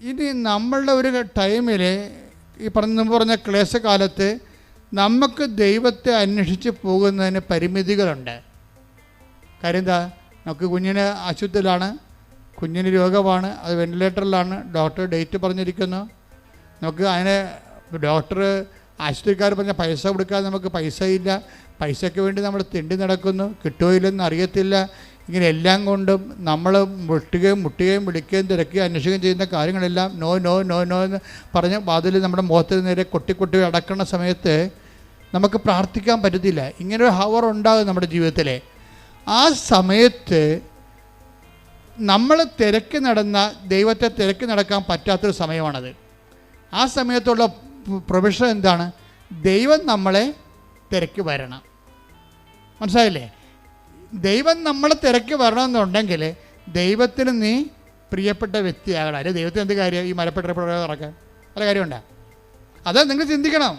ഇനി നമ്മളുടെ ഒരു ടൈമിൽ ഈ പറഞ്ഞ ക്ലേശകാലത്ത് നമുക്ക് ദൈവത്തെ അന്വേഷിച്ച് പോകുന്നതിന് പരിമിതികളുണ്ട്. കാര്യം എന്താ? നമുക്ക് കുഞ്ഞിന് ആശുപത്രിയിലാണ്, കുഞ്ഞിന് രോഗമാണ്, അത് വെന്റിലേറ്ററിലാണ്, ഡോക്ടർ ഡേറ്റ് പറഞ്ഞിരിക്കുന്നു. നമുക്ക് അതിന് ഡോക്ടർ ആശുപത്രിക്കാർ പറഞ്ഞ പൈസ കൊടുക്കാതെ നമുക്ക് പൈസയില്ല, പൈസയ്ക്ക് വേണ്ടി നമ്മൾ തിണ്ടി നടക്കുന്നു, കിട്ടുമോ ഇല്ലെന്ന് അറിയത്തില്ല. ഇങ്ങനെ എല്ലാം കൊണ്ടും നമ്മൾ മുട്ടുകയും വിളിക്കുകയും തിരക്കുകയും അന്വേഷിക്കുകയും ചെയ്യുന്ന കാര്യങ്ങളെല്ലാം നോ നോ നോ നോ എന്ന് പറഞ്ഞ് വാതിൽ നമ്മുടെ മുഖത്തിന് നേരെ കൊട്ടി അടക്കുന്ന സമയത്ത് നമുക്ക് പ്രാർത്ഥിക്കാൻ പറ്റത്തില്ല. ഇങ്ങനൊരു ഹവർ ഉണ്ടാകും നമ്മുടെ ജീവിതത്തിൽ. ആ സമയത്ത് നമ്മൾ തിരക്കി നടന്ന ദൈവത്തെ തിരക്കി നടക്കാൻ പറ്റാത്തൊരു സമയമാണത്. ആ സമയത്തുള്ള പ്രൊവിഷൻ എന്താണ്? ദൈവം നമ്മളെ തിരക്കി വരണം. മനസ്സിലായില്ലേ? ദൈവം നമ്മളെ തിരക്കി വരണമെന്നുണ്ടെങ്കിൽ ദൈവത്തിന് നീ പ്രിയപ്പെട്ട വ്യക്തിയാകണം. അല്ലെ ദൈവത്തിന് എന്ത് കാര്യം ഈ മരപ്പെട്ട നടക്കാൻ? പല കാര്യമുണ്ടോ? അത് നിങ്ങൾ ചിന്തിക്കണം.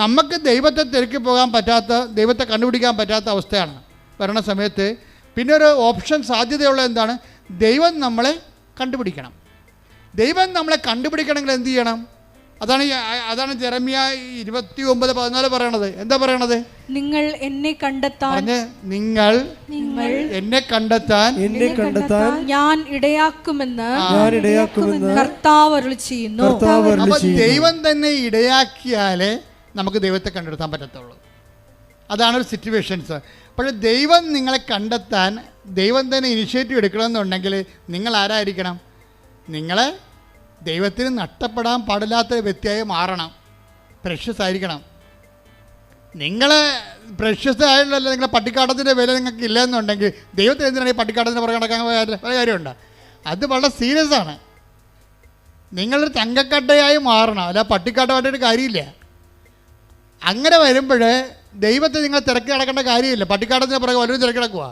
നമുക്ക് ദൈവത്തെ തിരക്കി പോകാൻ പറ്റാത്ത, ദൈവത്തെ കണ്ടുപിടിക്കാൻ പറ്റാത്ത അവസ്ഥയാണ് വരണ സമയത്ത് പിന്നെ ഒരു ഓപ്ഷൻ സാധ്യതയുള്ള എന്താണ്? ദൈവം നമ്മളെ കണ്ടുപിടിക്കണം. ദൈവം നമ്മളെ കണ്ടുപിടിക്കണമെങ്കിൽ എന്ത് ചെയ്യണം? അതാണ് ജെറമ്യ 29:14 പറയണത്. എന്താ പറയണത്? നിങ്ങൾ എന്നെ കണ്ടെത്താൻ ഞാൻ ഇടയാക്കുമെന്ന് കർത്താവ് അരുളി ചെയ്യുന്നു. അപ്പൊ ദൈവം തന്നെ ഇടയാക്കിയാലേ നമുക്ക് ദൈവത്തെ കണ്ടെത്താൻ പറ്റത്തുള്ളൂ. അതാണ് ഒരു സിറ്റുവേഷൻസ്. അപ്പോൾ ദൈവം നിങ്ങളെ കണ്ടെത്താൻ ദൈവം തന്നെ ഇനിഷ്യേറ്റീവ് എടുക്കണമെന്നുണ്ടെങ്കിൽ നിങ്ങൾ ആരായിരിക്കണം? നിങ്ങളെ ദൈവത്തിന് നഷ്ടപ്പെടാൻ പാടില്ലാത്ത വ്യക്തിയായി മാറണം. പ്രഷ്യസ് ആയിരിക്കണം. നിങ്ങൾ പ്രഷ്യസ് ആയിട്ടുള്ള നിങ്ങളെ പട്ടിക്കാട്ടത്തിൻ്റെ വില നിങ്ങൾക്ക് ഇല്ലെന്നുണ്ടെങ്കിൽ ദൈവത്തിന് എന്തിനാണ് ഈ പട്ടിക്കാട്ടത്തിന് പുറകെ നടക്കാൻ പല കാര്യമുണ്ട്. അത് വളരെ സീരിയസ് ആണ്. നിങ്ങളൊരു തങ്കക്കട്ടയായി മാറണം, അല്ല പട്ടിക്കാട്ടമായിട്ടൊരു കാര്യമില്ല. അങ്ങനെ വരുമ്പോൾ ദൈവത്തെ നിങ്ങൾ തിരക്കി നടക്കേണ്ട കാര്യമില്ല. പട്ടിക്കാട്ടത്തിന് പുറകെ വല്ലതും തിരക്കി നടക്കുക.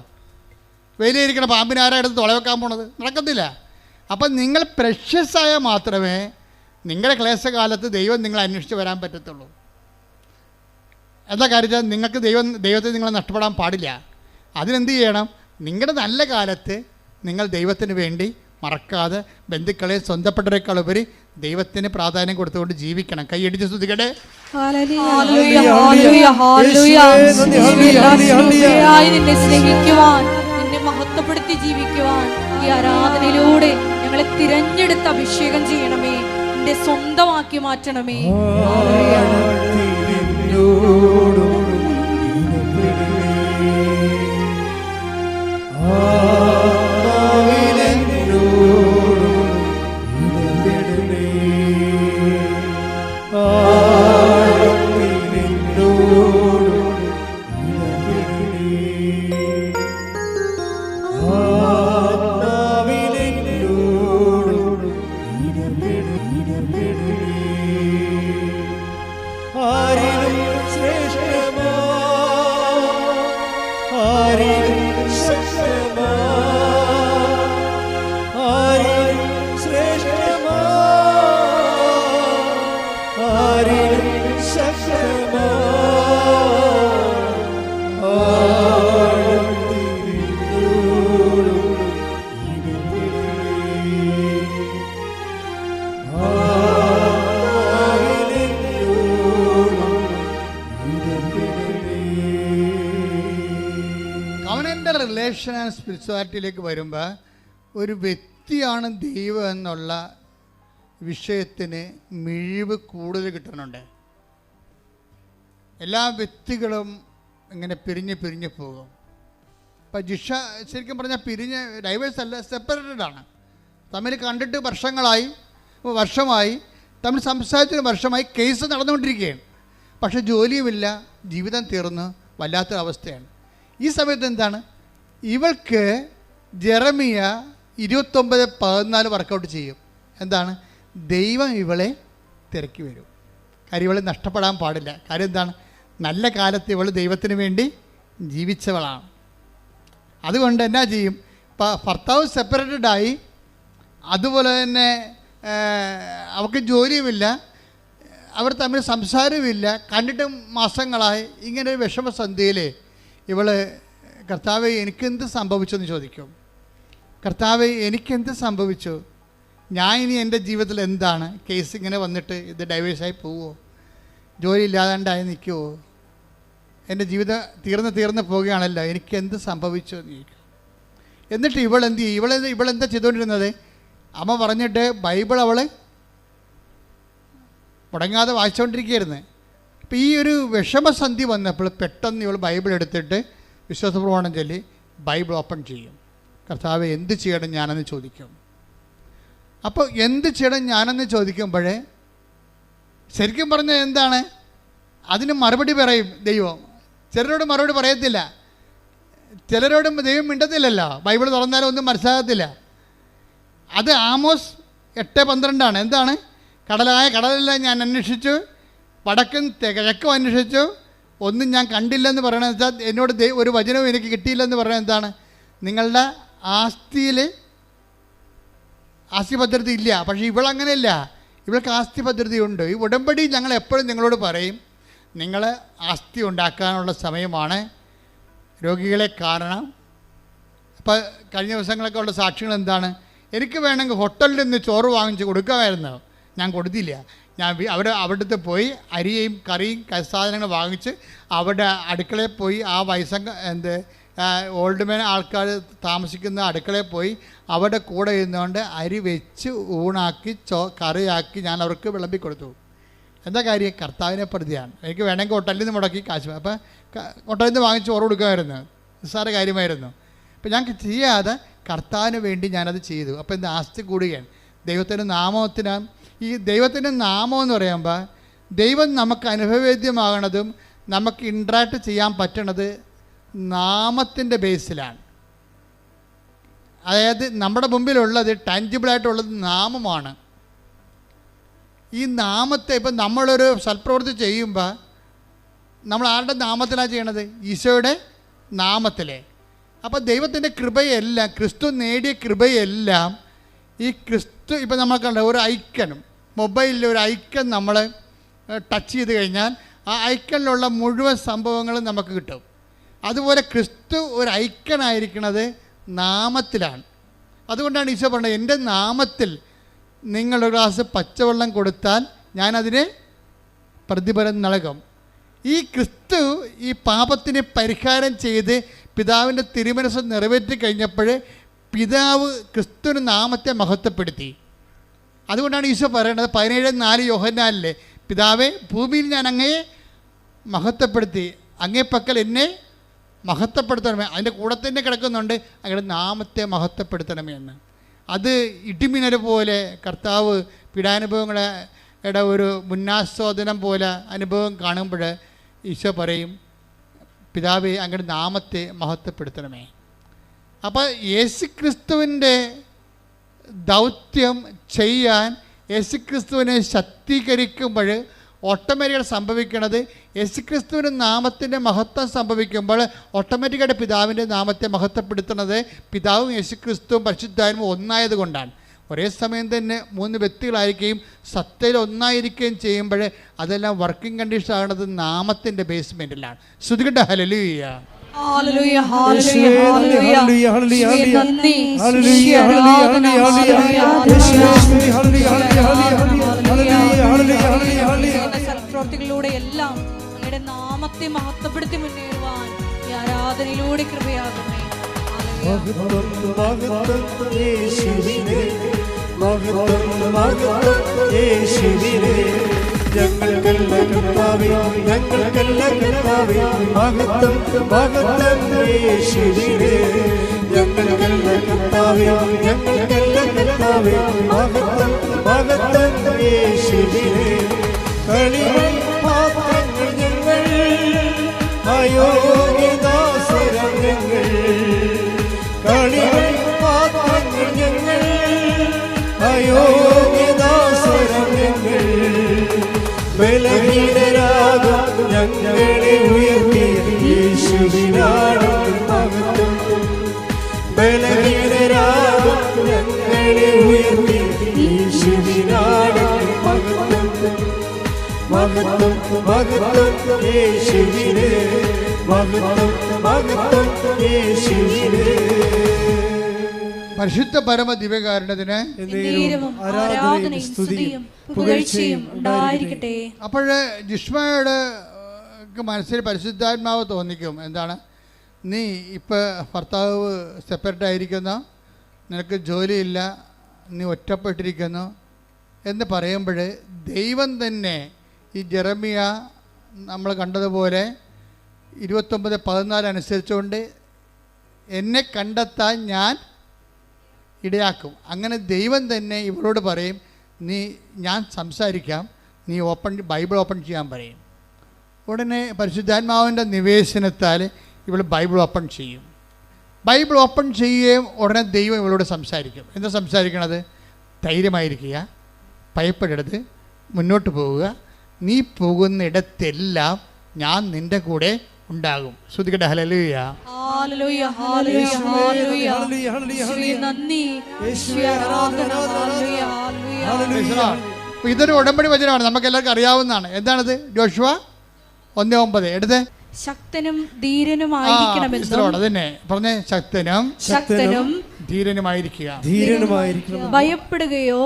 വെയിലിരിക്കണ പാമ്പിന് ആരാ എടുത്ത് തുളവെക്കാൻ പോണത്? നടക്കത്തില്ല. അപ്പം നിങ്ങൾ പ്രഷ്യസായാൽ മാത്രമേ നിങ്ങളുടെ ക്ലേശകാലത്ത് ദൈവം നിങ്ങളെ അന്വേഷിച്ച് വരാൻ പറ്റത്തുള്ളൂ. എന്താ കാര്യം? നിങ്ങൾക്ക് ദൈവത്തെ നിങ്ങൾ നഷ്ടപ്പെടാൻ പാടില്ല. അതിനെന്ത് ചെയ്യണം? നിങ്ങളുടെ നല്ല കാലത്ത് നിങ്ങൾ ദൈവത്തിന് വേണ്ടി മറക്കാതെ ബന്ധുക്കളെ സ്വന്തപ്പെട്ടവരെക്കാൾ ഉപരി ദൈവത്തിന് പ്രാധാന്യം കൊടുത്തുകൊണ്ട് ജീവിക്കണം. കൈയടിച്ച് സ്തുതിക്കട്ടെ. നിന്നെ മഹത്വപ്പെടുത്തി ജീവിക്കുവാൻ ഈ ആരാധനയിലൂടെ ഞങ്ങളെ തിരഞ്ഞെടുത്ത് അഭിഷേകം ചെയ്യണമേ, എന്റെ സ്വന്തമാക്കി മാറ്റണമേ. റിലേഷൻ ആൻഡ് സ്പിരിച്വാലിറ്റിയിലേക്ക് വരുമ്പോൾ ഒരു വ്യക്തിയാണ് ദൈവം എന്നുള്ള വിഷയത്തിന് മിഴിവ് കൂടുതൽ കിട്ടുന്നുണ്ട്. എല്ലാ വ്യക്തികളും ഇങ്ങനെ പിരിഞ്ഞ് പോകും. ഇപ്പം ജിഷ ശരിക്കും പറഞ്ഞാൽ ഡൈവേഴ്സ് അല്ല, സെപ്പറേറ്റഡ് ആണ്. തമ്മിൽ കണ്ടിട്ട് വർഷമായി തമ്മിൽ സംസാരിച്ചൊരു വർഷമായി കേസ് നടന്നുകൊണ്ടിരിക്കുകയാണ്. പക്ഷെ ജോലിയുമില്ല, ജീവിതം തീർന്ന് വല്ലാത്തൊരവസ്ഥയാണ്. ഈ സമയത്ത് എന്താണ്? ഇവൾക്ക് ജെറമിയ 29:14 വർക്കൗട്ട് ചെയ്യും. എന്താണ്? ദൈവം ഇവളെ തിരക്കി വരും. കാര്യം ഇവളെ നഷ്ടപ്പെടാൻ പാടില്ല. കാര്യം എന്താണ്? നല്ല കാലത്ത് ഇവൾ ദൈവത്തിന് വേണ്ടി ജീവിച്ചവളാണ്. അതുകൊണ്ട് എന്നാ ചെയ്യും? ഭർത്താവ് സെപ്പറേറ്റഡായി, അതുപോലെ തന്നെ അവൾക്ക് ജോലിയുമില്ല, അവർ തമ്മിൽ സംസാരമില്ല, കണ്ടിട്ട് മാസങ്ങളായി. ഇങ്ങനെ ഒരു വിഷമസന്ധിയിൽ ഇവൾ കർത്താവേ എനിക്കെന്ത് സംഭവിച്ചു എന്ന് ചോദിക്കും. കർത്താവേ എനിക്കെന്ത് സംഭവിച്ചു? ഞാൻ ഇനി എൻ്റെ ജീവിതത്തിൽ എന്താണ് കേസ് ഇങ്ങനെ വന്നിട്ട് ഇത് ഡൈവേഴ്സായി പോവുമോ, ജോലി ഇല്ലാതാണ്ടായി നിൽക്കുമോ, എൻ്റെ ജീവിതം തീർന്ന് പോവുകയാണല്ലോ, എനിക്ക് എന്ത് സംഭവിച്ചു എന്ന് ചോദിക്കും. എന്നിട്ട് ഇവളെന്ത് ചെയ്യും? ഇവളെന്താ ചെയ്തുകൊണ്ടിരുന്നത്? അമ്മ പറഞ്ഞിട്ട് ബൈബിൾ അവൾ മുടങ്ങാതെ വായിച്ചുകൊണ്ടിരിക്കുകയായിരുന്നു. അപ്പോൾ ഈ ഒരു വിഷമസന്ധി വന്നപ്പോൾ പെട്ടെന്ന് ഇവൾ ബൈബിൾ എടുത്തിട്ട് വിശ്വാസപ്രമാണം ചൊല്ലി ബൈബിൾ ഓപ്പൺ ചെയ്യും. കർത്താവേ എന്ത് ചെയ്യണം ഞാനെന്ന് ചോദിക്കും. അപ്പോൾ എന്ത് ചെയ്യണം ഞാനെന്ന് ചോദിക്കുമ്പോഴേ ശരിക്കും പറഞ്ഞാൽ എന്താണ് അതിന് മറുപടി പറയും ദൈവം. ചിലരോട് മറുപടി പറയത്തില്ല, ചിലരോടും ദൈവം മിണ്ടത്തില്ലല്ലോ, ബൈബിൾ തുറന്നാലും ഒന്നും മനസ്സിലാകത്തില്ല. അത് ആമോസ് 8:12 എന്താണ്? കടലെല്ലാം ഞാൻ അന്വേഷിച്ചു, വടക്കും കിഴക്കും അന്വേഷിച്ചു, ഒന്നും ഞാൻ കണ്ടില്ലെന്ന് പറയണത് വെച്ചാൽ എന്നോട് ഒരു വചനവും എനിക്ക് കിട്ടിയില്ലെന്ന് പറയുന്നത് എന്താണ്? നിങ്ങളുടെ ആസ്തിയിൽ ആസ്തി ഭദ്രത ഇല്ല. പക്ഷേ ഇവളങ്ങനെയല്ല, ഇവൾക്ക് ആസ്തി ഭദ്രതയുണ്ട്. ഈ ഉടമ്പടി ഞങ്ങൾ എപ്പോഴും നിങ്ങളോട് പറയും, നിങ്ങൾ ആസ്തി ഉണ്ടാക്കാനുള്ള സമയമാണ്, രോഗികളെ കാണണം. അപ്പോൾ കഴിഞ്ഞ ദിവസങ്ങളൊക്കെ ഉള്ള സാക്ഷ്യങ്ങൾ എന്താണ്? എനിക്ക് വേണമെങ്കിൽ ഹോട്ടലിൽ നിന്ന് ചോറ് വാങ്ങിച്ച് കൊടുക്കാമായിരുന്നു, ഞാൻ കൊടുത്തില്ല. ഞാൻ അവിടുത്തെ പോയി അരിയും കറിയും സാധനങ്ങൾ വാങ്ങിച്ച് അവിടെ അടുക്കളയിൽ പോയി ആ ഓൾഡ് മാൻ ആൾക്കാർ താമസിക്കുന്ന അടുക്കളയിൽ പോയി അവിടെ കൂടെ ഇരുന്നുകൊണ്ട് അരി വെച്ച് ഊണാക്കി കറിയാക്കി ഞാൻ അവർക്ക് വിളമ്പി കൊടുത്തു. എന്താ കാര്യം? കർത്താവിനെ പ്രതിയാണ്. എനിക്ക് വേണമെങ്കിൽ ഹോട്ടലിൽ നിന്ന് മുടക്കി കാശ്, അപ്പം ഹോട്ടലിൽ നിന്ന് വാങ്ങിച്ച് ചോറ് കൊടുക്കുമായിരുന്നു, നിസ്സാര കാര്യമായിരുന്നു. അപ്പം ഞാൻ ചെയ്യാതെ കർത്താവിന് വേണ്ടി ഞാനത് ചെയ്തു. അപ്പോൾ എന്താ? ആസ്തി കൂടുകയാണ്. ദൈവത്തിൻ്റെ നാമത്തിന്, ഈ ദൈവത്തിൻ്റെ നാമം എന്ന് പറയുമ്പോൾ ദൈവം നമുക്ക് അനുഭവവേദ്യമാകണതും നമുക്ക് ഇൻട്രാക്ട് ചെയ്യാൻ പറ്റണത് നാമത്തിൻ്റെ ബേസിലാണ്. അതായത് നമ്മുടെ മുമ്പിലുള്ളത് ടാൻജിബിളായിട്ടുള്ളത് നാമമാണ്. ഈ നാമത്തെ ഇപ്പം നമ്മളൊരു സൽപ്രവൃത്തി ചെയ്യുമ്പോൾ നമ്മൾ ആരുടെ നാമത്തിലാണ് ചെയ്യണത്? ഈശോയുടെ നാമത്തിലെ. അപ്പോൾ ദൈവത്തിൻ്റെ കൃപയെല്ലാം, ക്രിസ്തു നേടിയ കൃപയെല്ലാം ഈ ക്രിസ്തു, ഇപ്പം നമ്മൾ കണ്ട ഒരു ഐക്കൺ, മൊബൈലിൽ ഒരു ഐക്കൺ നമ്മൾ ടച്ച് ചെയ്ത് കഴിഞ്ഞാൽ ആ ഐക്കണിലുള്ള മുഴുവൻ സംഭവങ്ങളും നമുക്ക് കിട്ടും. അതുപോലെ ക്രിസ്തു ഒരു ഐക്കണായിരിക്കുന്നത് നാമത്തിലാണ്. അതുകൊണ്ടാണ് ഈശോ പറഞ്ഞത്, എൻ്റെ നാമത്തിൽ നിങ്ങളൊരു ഗ്ലാസ് പച്ചവെള്ളം കൊടുത്താൽ ഞാനതിന് പ്രതിഫലം നൽകും. ഈ ക്രിസ്തു ഈ പാപത്തിന് പരിഹാരം ചെയ്ത് പിതാവിൻ്റെ തിരുമനസ്സ് നിറവേറ്റി കഴിഞ്ഞപ്പോൾ പിതാവ് ക്രിസ്തുവിന് നാമത്തെ മഹത്വപ്പെടുത്തി. അതുകൊണ്ടാണ് ഈശോ പറയുന്നത് 17:4 യോഹന്നാനിലെ, പിതാവേ ഭൂമിയിൽ ഞാൻ അങ്ങയെ മഹത്വപ്പെടുത്തി, അങ്ങേ പക്കൽ എന്നെ മഹത്വപ്പെടുത്തണമേ. അതിൻ്റെ കൂടെ തന്നെ കിടക്കുന്നുണ്ട് അങ്ങയുടെ നാമത്തെ മഹത്വപ്പെടുത്തണമേ എന്ന്. അത് ഇടിമിന്നൽ പോലെ കർത്താവ് പീഡാനുഭവങ്ങളുടെ ഒരു മുന്നാസ്വാദനം പോലെ അനുഭവം കാണുമ്പോൾ ഈശോ പറയും, പിതാവേ അങ്ങയുടെ നാമത്തെ മഹത്വപ്പെടുത്തണമേ. അപ്പോൾ യേശുക്രിസ്തുവിൻ്റെ ദൗത്യം ചെയ്യാൻ യേശുക്രിസ്തുവിനെ ശക്തീകരിക്കുമ്പോൾ ഓട്ടോമാറ്റിക്കായിട്ട് സംഭവിക്കുന്നത്, യേശുക്രിസ്തുവിൻ്റെ നാമത്തിൻ്റെ മഹത്വം സംഭവിക്കുമ്പോൾ ഓട്ടോമാറ്റിക്കായിട്ട് പിതാവിൻ്റെ നാമത്തെ മഹത്വപ്പെടുത്തുന്നത് പിതാവും യേശുക്രിസ്തുവും പരിശുദ്ധാത്മാവും ഒന്നായത് കൊണ്ടാണ്. ഒരേ സമയം തന്നെ 3 വ്യക്തികളായിരിക്കുകയും സത്തയിൽ ഒന്നായിരിക്കുകയും ചെയ്യുമ്പോൾ അതെല്ലാം വർക്കിംഗ് കണ്ടീഷൻ ആകുന്നത് നാമത്തിൻ്റെ ബേസ്മെൻറ്റിലാണ്. ശ്രുതികണ്ട hallelujah. Hallelujah hallelujah hallelujah hallelujah hallelujah hallelujah പ്രവൃത്തികളിലൂടെ എല്ലാം അങ്ങയുടെ നാമത്തെ മഹത്വപ്പെടുത്തി മുന്നേറുവാൻ ഈ ആരാധനയിലൂടെ കൃപയാകണമേ. ഞങ്ങൾക്കെല്ലാം കർത്താവേ, ഞങ്ങൾക്കെല്ലാം കർത്താവേ, മഹത്വം മഹത്വം യേശുവിനേ. ഞങ്ങൾക്കെല്ലാം കർത്താവേ, ഞങ്ങൾക്കെല്ലാം കർത്താവേ, മഹത്വം മഹത്വം യേശുവിനേ. കളികൾ പാത്രങ്ങൾ ഞങ്ങൾ, അയോഗ്യദാസരം ഞങ്ങൾ. കളികൾ പാത്രങ്ങൾ ഞങ്ങൾ, അയോഗ്യദാസരം ഞങ്ങൾ. ബലഹീനരാകും ഞങ്ങളെ ഉയർത്തിയ യേശുവിനാണ് മഹത്വം. ബലഹീനരാകും ഞങ്ങളെ ഉയർത്തിയ യേശുവിനാണ് മഹത്വം. മഹത്വം മഹത്വം യേശുവിനേ, മഹത്വം മഹത്വം യേശുവിനേ. പരിശുദ്ധ പരമ ദിവ്യകാരുണ്യത്തിന് ആരാധനയും സ്തുതിയും പുകഴ്ചയും ഉണ്ടായിരിക്കട്ടെ. അപ്പോഴ് ജിഷ്മയുടെ മനസ്സിൽ പരിശുദ്ധാത്മാവ് തോന്നിക്കും, എന്താണ്, നീ ഇപ്പോൾ ഭർത്താവ് സെപ്പറേറ്റ് ആയിരിക്കുന്നു, നിനക്ക് ജോലിയില്ല, നീ ഒറ്റപ്പെട്ടിരിക്കുന്നു എന്ന് പറയുമ്പോൾ ദൈവം തന്നെ ഈ ജെറമിയ നമ്മൾ കണ്ടതുപോലെ 29:14 അനുസരിച്ചുകൊണ്ട് എന്നെ കണ്ടെത്താൻ ഞാൻ ഇടയാക്കും. അങ്ങനെ ദൈവം തന്നെ ഇവരോട് പറയും, ഞാൻ സംസാരിക്കാം, നീ ബൈബിൾ ഓപ്പൺ ചെയ്യാൻ പറയും. ഉടനെ പരിശുദ്ധാത്മാവിൻ്റെ നിവേശനത്താൽ ഇവൾ ബൈബിൾ ഓപ്പൺ ചെയ്യും. ബൈബിൾ ഓപ്പൺ ചെയ്യുകയും ഉടനെ ദൈവം ഇവളോട് സംസാരിക്കും. എന്താ സംസാരിക്കണത്? ധൈര്യമായിരിക്കുക, ഭയപ്പെടരുത്, മുന്നോട്ട് പോവുക, നീ പോകുന്നിടത്തെല്ലാം ഞാൻ നിൻ്റെ കൂടെ ഉണ്ടാകും. ശ്രുതികട്ടെ ഹല്ലേലൂയ. ഹല്ലേലൂയ ഹല്ലേലൂയ ഹല്ലേലൂയ യേശുവേ നന്ദി, യേശുവേ ആരാധന. Hallelujah hallelujah. ഇതൊരു ഉടമ്പടി വചനമാണ്, നമുക്ക് എല്ലാവർക്കും അറിയാവുന്നതാണ്. എന്താണത്? ജോഷുവ 1:9 എടുത്തേ. ശക്തനും ധീരനുമായിരിക്കണമെന്നും അതന്നെ പറഞ്ഞേ, ശക്തനും ധീരനുമായിരിക്കുക. ഭയപ്പെടുകയോ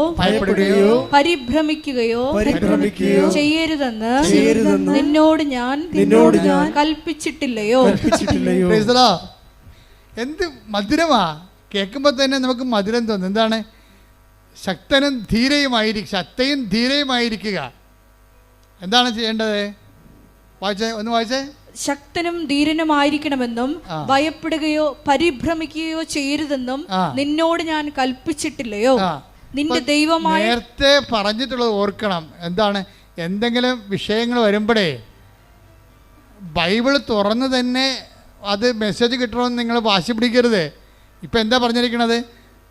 പരിഭ്രമിക്കുകയോ ചെയ്യരുതെന്ന് നിന്നോട് ഞാൻ കൽപ്പിച്ചിട്ടില്ലയോ? എന്ത് മധുരമാ, കേൾക്കുമ്പോൾ തന്നെ നമുക്ക് മധുരം തോന്നും. എന്താണ്? ശക്തനും ധീരയുമായിരിക്കുക. എന്താണ് ചെയ്യേണ്ടത്? വായിച്ചേ. ശക്തനും ധീരനുമായിരിക്കണമെന്നും ഭയപ്പെടുകയോ പരിഭ്രമിക്കുകയോ ചെയ്യരുതെന്നും നിന്നോട് ഞാൻ കൽപ്പിച്ചിട്ടില്ലയോ? നിന്റെ ദൈവമായ നേരത്തെ പറഞ്ഞിട്ടുള്ളത് ഓർക്കണം. എന്താണ്? എന്തെങ്കിലും വിഷയങ്ങൾ വരുമ്പോഴേ ബൈബിൾ തുറന്ന് തന്നെ അത് മെസ്സേജ് കിട്ടണമെന്ന് നിങ്ങൾ വാശി പിടിക്കരുത്. ഇപ്പം എന്താ പറഞ്ഞിരിക്കണത്?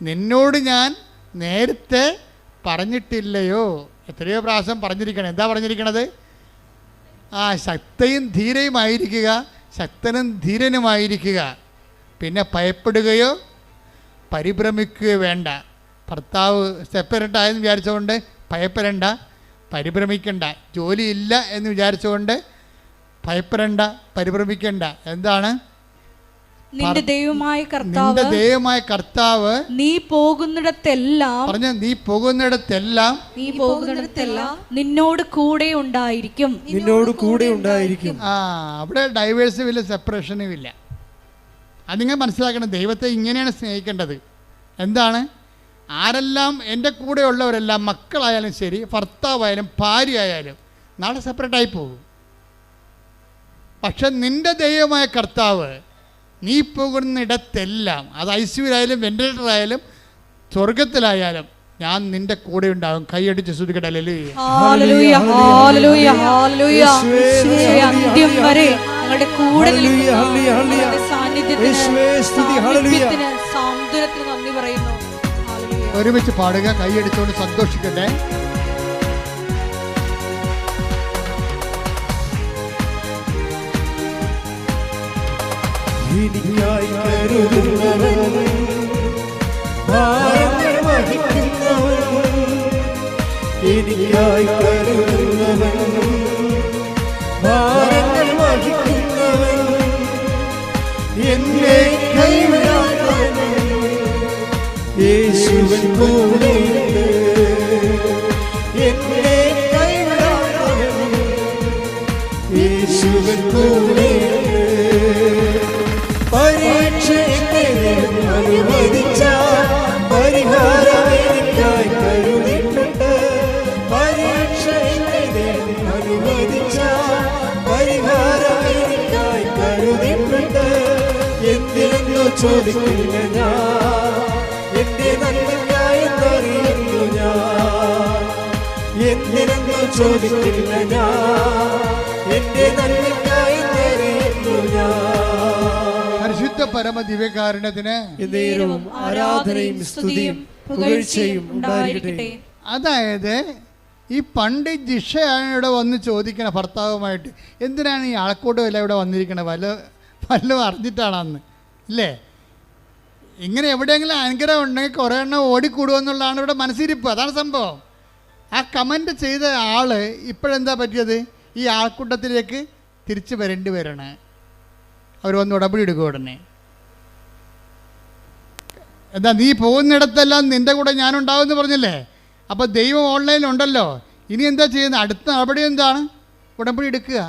നിന്നോട് ഞാൻ നേരത്തെ പറഞ്ഞിട്ടില്ലയോ? എത്രയോ പ്രാവശ്യം പറഞ്ഞിരിക്കണം. എന്താ പറഞ്ഞിരിക്കണത്? ശക്തനും ധീരനുമായിരിക്കുക. പിന്നെ ഭയപ്പെടുകയോ പരിഭ്രമിക്കുകയോ വേണ്ട. ഭർത്താവ് സെപ്പറേറ്റ് ആയെന്ന് വിചാരിച്ചുകൊണ്ട് ഭയപ്പെടേണ്ട, പരിഭ്രമിക്കണ്ട. ജോലിയില്ല എന്ന് വിചാരിച്ചുകൊണ്ട് ഭയപ്പെടേണ്ട, പരിഭ്രമിക്കണ്ട. എന്താണ്? നിന്റെ ദൈവമായ കർത്താവ് നീ പോകുന്നിടത്തെല്ലാം നിന്നോട് കൂടെ ഉണ്ടായിരിക്കും. അവിടെ ഡൈവേഴ്സും ഇല്ല, സെപ്പറേഷനും ഇല്ല. അതിങ്ങനെ മനസ്സിലാക്കണം. ദൈവത്തെ ഇങ്ങനെയാണ് സ്നേഹിക്കേണ്ടത്. എന്താണ്? ആരെല്ലാം എൻ്റെ കൂടെ ഉള്ളവരെല്ലാം, മക്കളായാലും ശരി, ഭർത്താവായാലും ഭാര്യയായാലും നാളെ സെപ്പറേറ്റായി പോകും. പക്ഷെ നിന്റെ ദൈവമായ കർത്താവ് നീ പോകുന്നിടത്തെല്ലാം, അത് ഐസിയുലായാലും വെന്റിലേറ്ററായാലും സ്വർഗത്തിലായാലും ഞാൻ നിന്റെ കൂടെ ഉണ്ടാകും. കൈയടിച്ച് സ്തുതിക്കട്ടെ. Hallelujah hallelujah hallelujah. അന്ത്യം വരെ ഞങ്ങളുടെ കൂടെ നിൽക്കുന്ന സാന്നിധ്യത്തിന് സാന്ത്വനത്തിന് നന്ദി പറയുന്നു. ഒരുമിച്ച് പാടുക, കൈയടിച്ചുകൊണ്ട് സന്തോഷിക്കട്ടെ. എനിക്കായി കരുതുന്നവൻ, ഭാരങ്ങൾ വഹിക്കുന്നവൻ, എനിക്കായി കരുതുന്നവൻ, ഭാരങ്ങൾ വഹിക്കുന്നവൻ, എന്നെ കൈവിടാത്തവൻ, യേശുവിൻ കൂടെയുണ്ട്. എന്നെ കൈവിടാത്തവൻ, യേശുവിൻ കൂടെയുണ്ട്. പരീക്ഷ അനുവദിച്ച പരിഹാരം എനിക്കായി കരുതിയിട്ടുണ്ട്. പരീക്ഷ അനുവദിച്ച പരിഹാരം എനിക്കായി കരുതിയിട്ടുണ്ട്. എന്തിനെന്നോ ചോദിക്കില്ല ഞാൻ, എന്റെ നന്മയ്ക്കായി അറിയുന്നു ഞാൻ. എന്തിനെന്നോ ചോദിക്കില്ല ഞാൻ, എന്റെ നന്മയ്ക്കായി അറിയുന്നു ഞാൻ. പരിശുദ്ധ പരമ ദിവ്യകാരുണ്യത്തിന് ആരാധനയും സ്തുതിയും പുകഴ്ചയും ഉണ്ടായിരിക്കട്ടെ. അതായത് ഈ പണ്ട് ജിഷയാണ് വന്ന് ചോദിക്കണ ഭർത്താവുമായിട്ട്, എന്തിനാണ് ഈ ആൾക്കൂട്ടം എല്ലാം ഇവിടെ വന്നിരിക്കണത്, വല്ലതും അറിഞ്ഞിട്ടാണ് അന്ന് ഇല്ലേ? ഇങ്ങനെ എവിടെയെങ്കിലും അനുഗ്രഹം ഉണ്ടെങ്കിൽ കുറേ എണ്ണം ഓടിക്കൂടുമെന്നുള്ളതാണ് ഇവിടെ മനസ്സിരിപ്പ്. അതാണ് സംഭവം. ആ കമൻറ്റ് ചെയ്ത ആൾ ഇപ്പോഴെന്താ പറ്റിയത്? ഈ ആൾക്കൂട്ടത്തിലേക്ക് തിരിച്ചു വരണം. അവർ വന്ന് ഉടമ്പടി എടുക്കുക. ഉടനെ എന്താ നീ പോകുന്നിടത്തെല്ലാം നിൻ്റെ കൂടെ ഞാനുണ്ടാവുമെന്ന് പറഞ്ഞില്ലേ? അപ്പോൾ ദൈവം ഓൺലൈനിലുണ്ടല്ലോ. ഇനി എന്താ ചെയ്യുന്നത്? അടുത്ത നടപടി എന്താണ്? ഉടമ്പടി എടുക്കുക.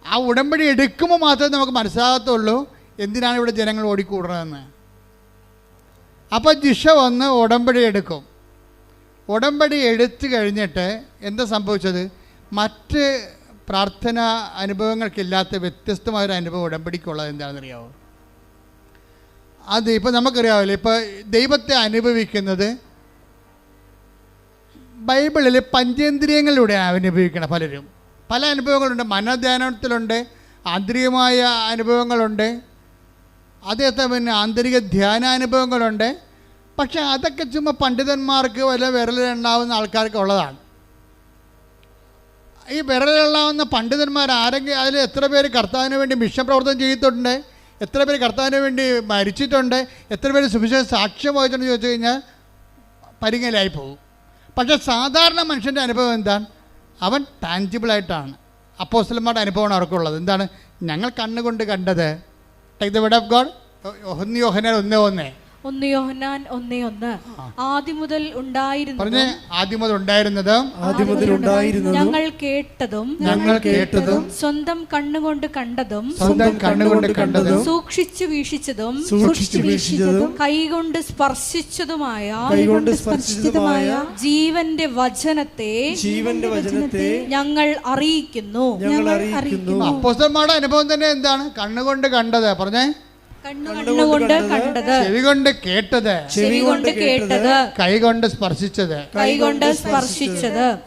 ആ ഉടമ്പടി എടുക്കുമ്പോൾ മാത്രമേ നമുക്ക് മനസ്സിലാകത്തുള്ളൂ എന്തിനാണ് ഇവിടെ ജനങ്ങൾ ഓടിക്കൂടുന്നതെന്ന്. അപ്പോൾ ജിഷ വന്ന് ഉടമ്പടി എടുക്കും. ഉടമ്പടി എടുത്തു കഴിഞ്ഞിട്ട് എന്താ സംഭവിച്ചത്? മറ്റ് പ്രാർത്ഥന അനുഭവങ്ങൾക്കില്ലാത്ത വ്യത്യസ്തമായൊരു അനുഭവം ഉടമ്പടിക്കുള്ളത് എന്താണെന്നറിയാമോ? അത് ഇപ്പോൾ നമുക്കറിയാമല്ലോ, ഇപ്പോൾ ദൈവത്തെ അനുഭവിക്കുന്നത് ബൈബിളിൽ പഞ്ചേന്ദ്രിയങ്ങളിലൂടെയാണ് അനുഭവിക്കണം. പലരും പല അനുഭവങ്ങളുണ്ട്. മനധ്യാനത്തിലുണ്ട്, ആന്തരികമായ അനുഭവങ്ങളുണ്ട്, അതേപോലെ പിന്നെ ആന്തരിക ധ്യാനാനുഭവങ്ങളുണ്ട്. പക്ഷെ അതൊക്കെ ചുമ്മാ പണ്ഡിതന്മാർക്ക് വല്ല വിരലിലുണ്ടാവുന്ന ആൾക്കാർക്ക് ഉള്ളതാണ്. ഈ വിരലിലുണ്ടാവുന്ന പണ്ഡിതന്മാർ ആരെങ്കിലും അതിൽ എത്ര പേര് കർത്താവിന് വേണ്ടി മിഷൻ പ്രവർത്തനം ചെയ്തിട്ടുണ്ട്, എത്ര പേര് കർത്താവിന് വേണ്ടി മരിച്ചിട്ടുണ്ട്, എത്ര പേര് സുവിശേഷ സാക്ഷ്യം വഹിച്ചിട്ടുണ്ടെന്ന് ചോദിച്ചു കഴിഞ്ഞാൽ പരിങ്ങലായി പോകും. പക്ഷേ സാധാരണ മനുഷ്യൻ്റെ അനുഭവം എന്താണ്? അവൻ ടാഞ്ചിബിളായിട്ടാണ്. അപ്പോസ്തലന്മാരുടെ അനുഭവമാണ് അവർക്കുള്ളത്. എന്താണ്? ഞങ്ങൾ കണ്ണുകൊണ്ട് കണ്ടത്. Take the word of God. 1 യോഹന്നാൻ 1:1. 1 യോഹന്നാൻ 1:1. ആദ്യം മുതൽ ഉണ്ടായിരുന്നതും ഞങ്ങൾ കേട്ടതും സ്വന്തം കണ്ണുകൊണ്ട് കണ്ടതും സൂക്ഷിച്ചു വീക്ഷിച്ചതും കൈകൊണ്ട് സ്പർശിച്ചതുമായ ജീവന്റെ വചനത്തെ ഞങ്ങൾ അറിയിക്കുന്നു. അപ്പോസ്തലന്മാരുടെ അനുഭവം തന്നെ എന്താണ്? കണ്ണുകൊണ്ട് കണ്ടത്. പറഞ്ഞേ. കണ്ണുകൊണ്ട് കണ്ടത്, ചെവികൊണ്ട് കേട്ടത്, കൈകൊണ്ട് സ്പർശിച്ചത്.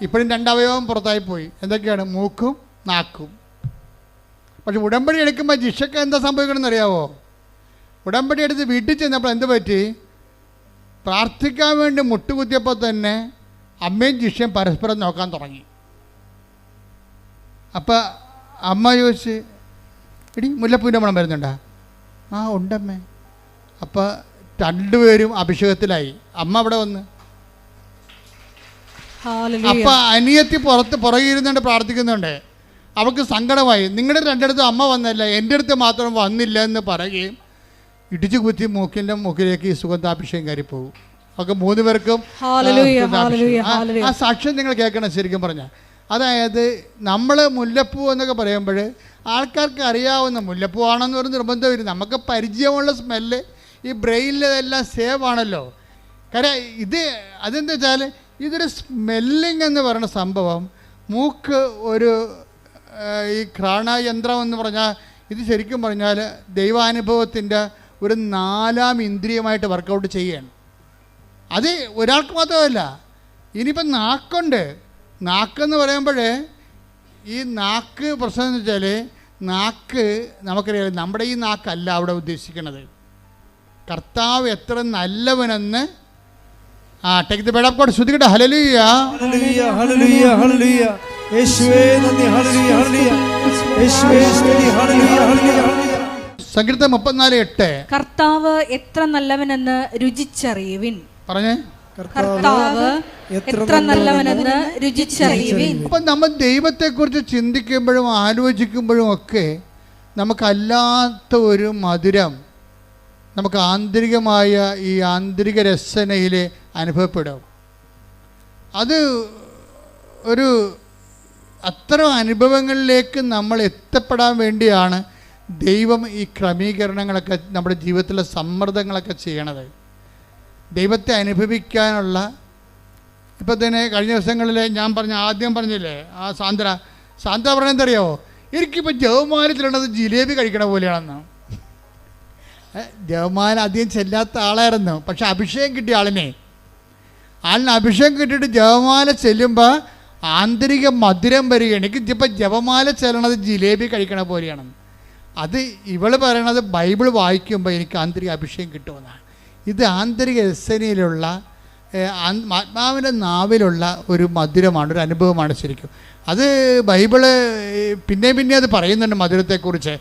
ഇപ്പോഴും 2 അവയവം പുറത്തായി പോയി. എന്തൊക്കെയാണ്? മൂക്കും നാക്കും. പക്ഷെ ഉടമ്പടി എടുക്കുമ്പോൾ ജിഷക്ക് എന്താ സംഭവിക്കണമെന്ന് അറിയാവോ? ഉടമ്പടി എടുത്ത് വീട്ടിൽ ചെന്നപ്പോൾ എന്ത് പറ്റി? പ്രാർത്ഥിക്കാൻ വേണ്ടി മുട്ടുകുത്തിയപ്പോൾ തന്നെ അമ്മയും ജിഷയും പരസ്പരം നോക്കാൻ തുടങ്ങി. അപ്പം അമ്മ ചോദിച്ച്, എടി മുല്ലപ്പൂവിൻ്റെ മണം വരുന്നുണ്ടോ? ആ ഉണ്ടമ്മേ. അപ്പം 2 പേരും അഭിഷേകത്തിലായി. അമ്മ അവിടെ വന്ന്. അപ്പം അനിയത്തി പുറകിരുന്നുണ്ട് പ്രാർത്ഥിക്കുന്നുണ്ട്. അവൾക്ക് സങ്കടമായി. നിങ്ങളുടെ 2 അടുത്തും അമ്മ വന്നല്ല, എൻ്റെ അടുത്ത് മാത്രം വന്നില്ല എന്ന് പറയുകയും ഇടിച്ചു കുത്തി മൂക്കിലേക്ക് ഈ സുഗന്ധാഭിഷേകം കയറിപ്പോകും. ഒക്കെ 3 പേർക്കും ആ സാക്ഷ്യം നിങ്ങൾ കേൾക്കണം. ശരിക്കും പറഞ്ഞാൽ അതായത് നമ്മൾ മുല്ലപ്പൂ എന്നൊക്കെ പറയുമ്പോൾ ആൾക്കാർക്ക് അറിയാവുന്ന മുല്ലപ്പൂവാണെന്ന് ഒരു നിർബന്ധമില്ല. നമുക്ക് പരിചയമുള്ള സ്മെല്ല് ഈ ബ്രെയിനിലെല്ലാം സേവ് ആണല്ലോ. കാര്യം അതെന്താ വെച്ചാൽ ഇതൊരു സ്മെല്ലിംഗ് എന്ന് പറയുന്ന സംഭവം. മൂക്ക് ഒരു ഈ ഘ്രാണയന്ത്രം എന്ന് പറഞ്ഞാൽ ഇത് ശരിക്കും പറഞ്ഞാൽ ദൈവാനുഭവത്തിൻ്റെ ഒരു 4ാം ഇന്ദ്രിയമായിട്ട് വർക്കൗട്ട് ചെയ്യുകയാണ്. അത് ഒരാൾക്ക് മാത്രമല്ല. ഇനിയിപ്പം നാക്കെന്ന് പറയുമ്പോൾ ഈ നാക്ക് പ്രശ്നം എന്ന് വെച്ചാൽ നാക്ക് നമുക്കറിയാം, നമ്മുടെ ഈ നാക്കല്ല അവിടെ ഉദ്ദേശിക്കുന്നത്. കർത്താവ് എത്ര നല്ലവനെന്ന് take the word of God. ശ്രുതികട്ടെ. Hallelujah, hallelujah, hallelujah, hallelujah. യേശുവേ നന്ദി. Hallelujah, hallelujah. യേശുവേ സ്തുതി. Hallelujah, hallelujah. സങ്കീർത്തനം 34:8. കർത്താവ് എത്ര നല്ലവനെന്ന് രുചിച്ചറിയുവിൻ. പറഞ്ഞേ. കർത്താവ് എത്ര നല്ലവനെന്ന് രുചിച്ചറിയുവിൻ. അപ്പം നമ്മൾ ദൈവത്തെക്കുറിച്ച് ചിന്തിക്കുമ്പോഴും ആലോചിക്കുമ്പോഴും ഒക്കെ നമുക്കല്ലാത്ത ഒരു മധുരം നമുക്ക് ആന്തരികമായ ഈ ആന്തരിക രസനയിൽ അനുഭവപ്പെടും. അത് ഒരു അത്തരം അനുഭവങ്ങളിലേക്ക് നമ്മൾ എത്തപ്പെടാൻ വേണ്ടിയാണ് ദൈവം ഈ ക്രമീകരണങ്ങളൊക്കെ നമ്മുടെ ജീവിതത്തിലെ സമ്മർദ്ദങ്ങളൊക്കെ ചെയ്യണത്. ദൈവത്തെ അനുഭവിക്കാനുള്ള ഇപ്പം തന്നെ കഴിഞ്ഞ ദിവസങ്ങളിൽ ഞാൻ ആദ്യം പറഞ്ഞില്ലേ, ആ സാന്ദ്ര പറഞ്ഞെന്തറിയാമോ? എനിക്കിപ്പോൾ ജവമാനത്തിലുള്ളത് ജിലേബി കഴിക്കണ പോലെയാണെന്ന്. ജവമാല അധികം ചെല്ലാത്ത ആളായിരുന്നു. പക്ഷെ അഭിഷേകം കിട്ടിയ ആളിനെ അഭിഷേകം കിട്ടിയിട്ട് ജവമാല ചെല്ലുമ്പോൾ ആന്തരിക മധുരം വരികയാണ്. എനിക്കിപ്പോൾ ജപമാല ചെല്ലണത് ജിലേബി കഴിക്കണ പോലെയാണെന്ന്. അത് ഇവൾ പറയണത് ബൈബിൾ വായിക്കുമ്പോൾ എനിക്ക് ആന്തരിക അഭിഷേകം കിട്ടുമെന്നാണ്. ഇത് ആന്തരിക രസനയിലുള്ള ആത്മാവിൻ്റെ നാവിലുള്ള ഒരു മധുരമാണ്, ഒരു അനുഭവമാണ് ശരിക്കും. അത് ബൈബിള് പിന്നെ അത് പറയുന്നുണ്ട് മധുരത്തെക്കുറിച്ച്.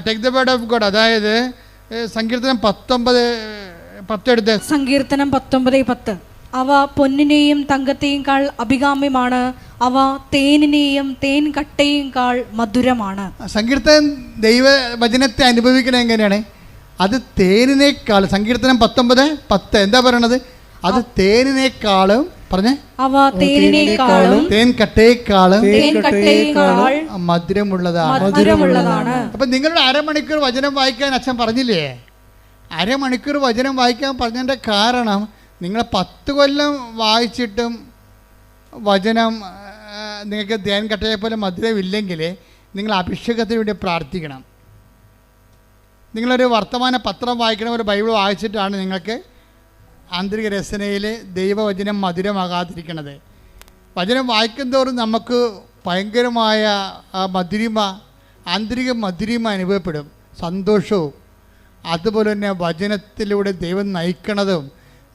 Take the word of God. അതായത് സങ്കീർത്തനം 19:10 എടുത്ത്. സങ്കീർത്തനം 19:10. അവ പൊന്നിനെയും തങ്കത്തെയും അഭികാമ്യമാണ്, അവ തേനിനെയും തേൻ കട്ടയും മധുരമാണ്. സങ്കീർത്തനം ദൈവവചനത്തെ അനുഭവിക്കണത് എങ്ങനെയാണ്? അത് തേനിനേക്കാൾ, സങ്കീർത്തനം 19:10 എന്താ പറയണത്? അത് തേനിനേക്കാളും പറഞ്ഞേ, അവ തേനിനേക്കാളും തേൻകട്ടയേക്കാളും മധുരമുള്ളതാണ്. അപ്പൊ നിങ്ങളുടെ അരമണിക്കൂർ വചനം വായിക്കാൻ അച്ഛൻ പറഞ്ഞില്ലേ? അരമണിക്കൂർ വചനം വായിക്കാൻ പറഞ്ഞതിൻ്റെ കാരണം, നിങ്ങൾ 10 കൊല്ലം വായിച്ചിട്ടും വചനം നിങ്ങൾക്ക് തേൻകട്ടയെ പോലെ മധുരമില്ലെങ്കിൽ നിങ്ങൾ അഭിഷേകത്തിന് വേണ്ടി പ്രാർത്ഥിക്കണം. നിങ്ങളൊരു വർത്തമാന പത്രം വായിക്കണം, ഒരു ബൈബിൾ വായിച്ചിട്ടാണ് നിങ്ങൾക്ക് ആന്തരിക രചനയിൽ ദൈവവചനം മധുരമാകാതിരിക്കണത്. വചനം വായിക്കുന്തോറും നമുക്ക് ഭയങ്കരമായ മധുരിമ, ആന്തരിക മധുരിമ അനുഭവപ്പെടും, സന്തോഷവും. അതുപോലെ തന്നെ വചനത്തിലൂടെ ദൈവം നയിക്കണതും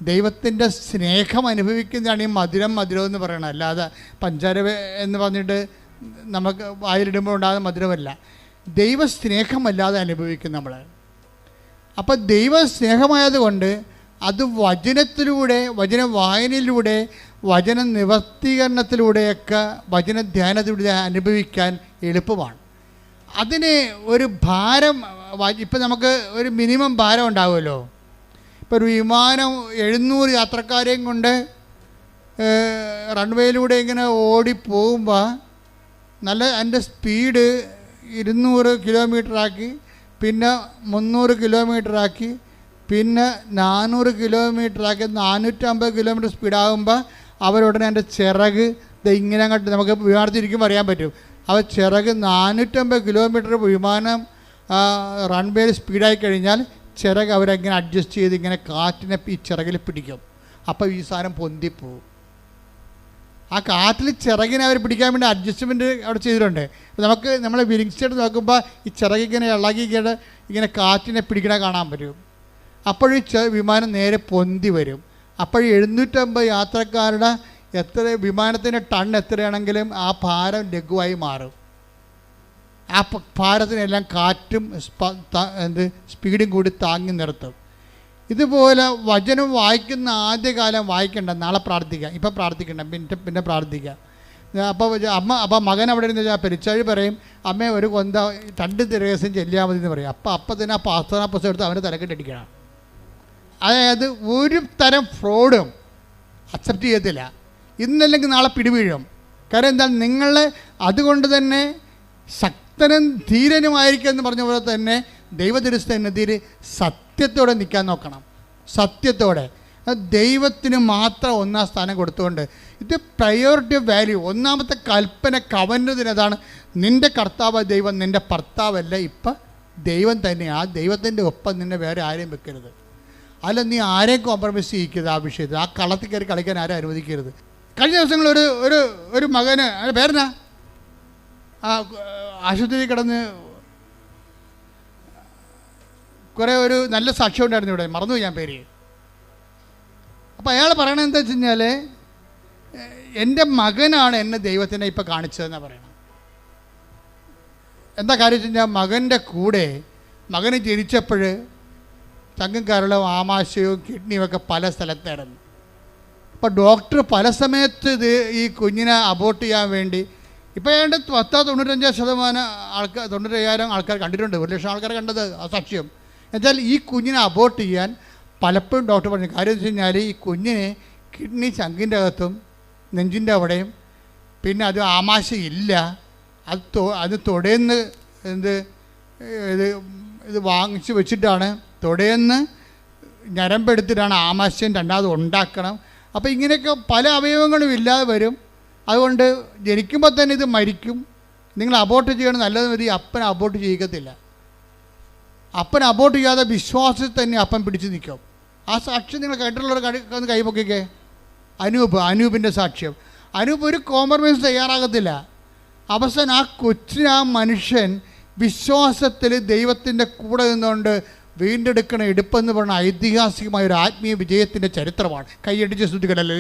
ദൈവത്തിൻ്റെ സ്നേഹം അനുഭവിക്കുന്നതാണ് ഈ മധുരം എന്ന് പറയണത്. അല്ലാതെ പഞ്ചാര എന്ന് പറഞ്ഞിട്ട് നമുക്ക് വായിലിടുമ്പോൾ ഉണ്ടാകുന്ന മധുരമല്ല, ദൈവസ്നേഹമല്ലാതെ അനുഭവിക്കും നമ്മൾ. അപ്പോൾ ദൈവസ്നേഹമായതുകൊണ്ട് അത് വചനത്തിലൂടെ, വചന വായനയിലൂടെ, വചന നിവർത്തീകരണത്തിലൂടെയൊക്കെ, വചന ധ്യാനത്തിലൂടെ അനുഭവിക്കാൻ എളുപ്പമാണ്. അതിന് ഒരു ഭാരം, ഇപ്പം നമുക്ക് ഒരു മിനിമം ഭാരം ഉണ്ടാവുമല്ലോ. ഇപ്പോൾ ഒരു വിമാനം 700 യാത്രക്കാരെയും കൊണ്ട് റൺവേയിലൂടെ ഇങ്ങനെ ഓടിപ്പോകുമ്പോൾ നല്ല അതിൻ്റെ സ്പീഡ് 200 കിലോമീറ്ററാക്കി, പിന്നെ 300 കിലോമീറ്ററാക്കി, പിന്നെ 400 കിലോമീറ്ററാക്കി, 450 കിലോമീറ്റർ സ്പീഡാകുമ്പോൾ അവരുടനെ എൻ്റെ ചിറക് ഇങ്ങനെ അങ്ങോട്ട് നമുക്ക് വിമാനത്തിരിക്കുമ്പോൾ അറിയാൻ പറ്റും. അവർ ചിറക് 450 കിലോമീറ്റർ വിമാനം റൺവേയിൽ സ്പീഡായി കഴിഞ്ഞാൽ ചിറക് അവരെങ്ങനെ അഡ്ജസ്റ്റ് ചെയ്ത് ഇങ്ങനെ കാറ്റിനെ ഈ ചിറകിൽ പിടിക്കും. അപ്പോൾ ഈ സാധനം പൊന്തിപ്പോവും. ആ കാറ്റിൽ ചിറകിനെ അവർ പിടിക്കാൻ വേണ്ടി അഡ്ജസ്റ്റ്മെൻറ്റ് അവിടെ ചെയ്തിട്ടുണ്ട്. നമുക്ക് നമ്മളെ വിരിച്ചിട്ട് നോക്കുമ്പോൾ ഈ ചിറകിങ്ങനെ ഇളകി ഇങ്ങനെ കാറ്റിനെ പിടിക്കണ കാണാൻ പറ്റും. അപ്പോഴീ വിമാനം നേരെ പൊന്തി വരും. അപ്പോൾ 750 യാത്രക്കാരുടെ വിമാനത്തിൻ്റെ ടൺ എത്രയാണെങ്കിലും ആ ഭാരം ലഘുവായി മാറും. ആ ഭാരത്തിനെല്ലാം കാറ്റും സ്പീഡും കൂടി താങ്ങി നിർത്തും. ഇതുപോലെ വചനം വായിക്കുന്ന ആദ്യകാലം വായിക്കണ്ട, നാളെ പ്രാർത്ഥിക്കാം, ഇപ്പം പ്രാർത്ഥിക്കണ്ട, പിന്നെ പ്രാർത്ഥിക്കാം. അപ്പോൾ മകൻ അവിടെ ഇരുന്ന് പെരിച്ചാഴി പറയും, അമ്മേ ഒരു കൊന്ത 2 ദിവസം ചെല്ലിയാൽ മതി എന്ന് പറയും. അപ്പം തന്നെ ആ പ്രാർത്ഥനാ പുസ്തകം എടുത്ത് അവന് തലക്കെട്ടടിക്കണം. അതായത് ഒരു തരം ഫ്രോഡും അക്സെപ്റ്റ് ചെയ്യത്തില്ല. ഇന്നല്ലെങ്കിൽ നാളെ പിടിവീഴും. കാരണം എന്താണ്, നിങ്ങളെ അതുകൊണ്ട് തന്നെ ശക്തനും ധീരനുമായിരിക്കും എന്ന് പറഞ്ഞ പോലെ തന്നെ ദൈവദൃഷ്ടിയിൽ സത്യത്തോടെ നിൽക്കാൻ നോക്കണം. സത്യത്തോടെ ദൈവത്തിന് മാത്രം 1ാം സ്ഥാനം കൊടുത്തുകൊണ്ട്, ഇത് പ്രയോറിറ്റി ഓഫ് വാല്യൂ. 1ാമത്തെ കൽപ്പന കവന്നതിനതാണ്, നിൻ്റെ കർത്താവ് ദൈവം, നിൻ്റെ ഭർത്താവല്ല, ഇപ്പം ദൈവം തന്നെ. ആ ദൈവത്തിൻ്റെ ഒപ്പം നിന്നെ വേറെ ആരെയും വെക്കരുത്. അല്ല, നീ ആരെയും കോംപ്രമൈസ് ചെയ്യിക്കരുത്. ആ വിഷയത്തിൽ ആ കളത്തിൽ കയറി കളിക്കാൻ ആരും അനുവദിക്കരുത്. കഴിഞ്ഞ ദിവസങ്ങളിൽ ഒരു മകന്, പേരെന്നാ, ആശുപത്രിയിൽ കിടന്ന് കുറേ ഒരു നല്ല സാക്ഷ്യം ഉണ്ടായിരുന്നു ഇവിടെ, മറന്നുപോയി ഞാൻ പേര്. അപ്പോൾ അയാൾ പറയണത് എന്താ വെച്ച് കഴിഞ്ഞാൽ, എൻ്റെ മകനാണ് എന്നെ ദൈവത്തിനെ ഇപ്പം കാണിച്ചതെന്നാണ് പറയണം. എന്താ കാര്യം വെച്ച് കഴിഞ്ഞാൽ, മകൻ്റെ കൂടെ മകന് ജനിച്ചപ്പോൾ ചങ്കും കരളും ആമാശയവും കിഡ്നിയും ഒക്കെ പല സ്ഥലത്തായിരുന്നു. അപ്പോൾ ഡോക്ടർ പല സമയത്ത് ഈ കുഞ്ഞിനെ അബോർട്ട് ചെയ്യാൻ വേണ്ടി, ഇപ്പോൾ ഏതാണ്ട് 95% ആൾക്കാർ, 95,000 ആൾക്കാർ കണ്ടിട്ടുണ്ട്. 1,00,000 ആൾക്കാർ കണ്ടത് ആ സാക്ഷ്യം. എന്നുവെച്ചാൽ ഈ കുഞ്ഞിനെ അബോർട്ട് ചെയ്യാൻ പലപ്പോഴും ഡോക്ടർ പറഞ്ഞു. കാര്യം വെച്ച് കഴിഞ്ഞാൽ, ഈ കുഞ്ഞിന് കിഡ്നി ചങ്കിൻ്റെ അകത്തും നെഞ്ചിൻ്റെ അവിടെയും, പിന്നെ അത് ആമാശയില്ല, അത് തൊടേന്ന് ഇത് വാങ്ങിച്ച് വെച്ചിട്ടാണ്, തൊടേന്ന് ഞരമ്പെടുത്തിട്ടാണ് ആമാശയം രണ്ടാമത് ഉണ്ടാക്കണം. അപ്പോൾ ഇങ്ങനെയൊക്കെ പല അവയവങ്ങളും ഇല്ലാതെ വരും. അതുകൊണ്ട് ജനിക്കുമ്പോൾ തന്നെ ഇത് മരിക്കും. നിങ്ങൾ അബോർട്ട് ചെയ്യണം, നല്ലത് മതി. അപ്പൻ അബോർട്ട് ചെയ്യിക്കത്തില്ല. അപ്പൻ അബോർട്ട് ചെയ്യാതെ വിശ്വാസത്തിൽ തന്നെ അപ്പൻ പിടിച്ച് നിൽക്കും. ആ സാക്ഷ്യം നിങ്ങൾ കേട്ടിട്ടുള്ളവർ ഒന്ന് കൈപൊക്കിക്കേ. അനൂപിൻ്റെ സാക്ഷ്യം. അനൂപ് ഒരു കോംപ്രമൈസ് തയ്യാറാകത്തില്ല. അവസാനം ആ കൊച്ചിന്, ആ മനുഷ്യൻ വിശ്വാസത്തിൽ ദൈവത്തിൻ്റെ കൂടെ നിന്നുകൊണ്ട് വീണ്ടെടുക്കണ എടുപ്പെന്ന് പറഞ്ഞ ഐതിഹാസികമായ ഒരു ആത്മീയ വിജയത്തിൻ്റെ ചരിത്രമാണ്. കൈയടിച്ച് സ്തുതിക്കണല്ലേ.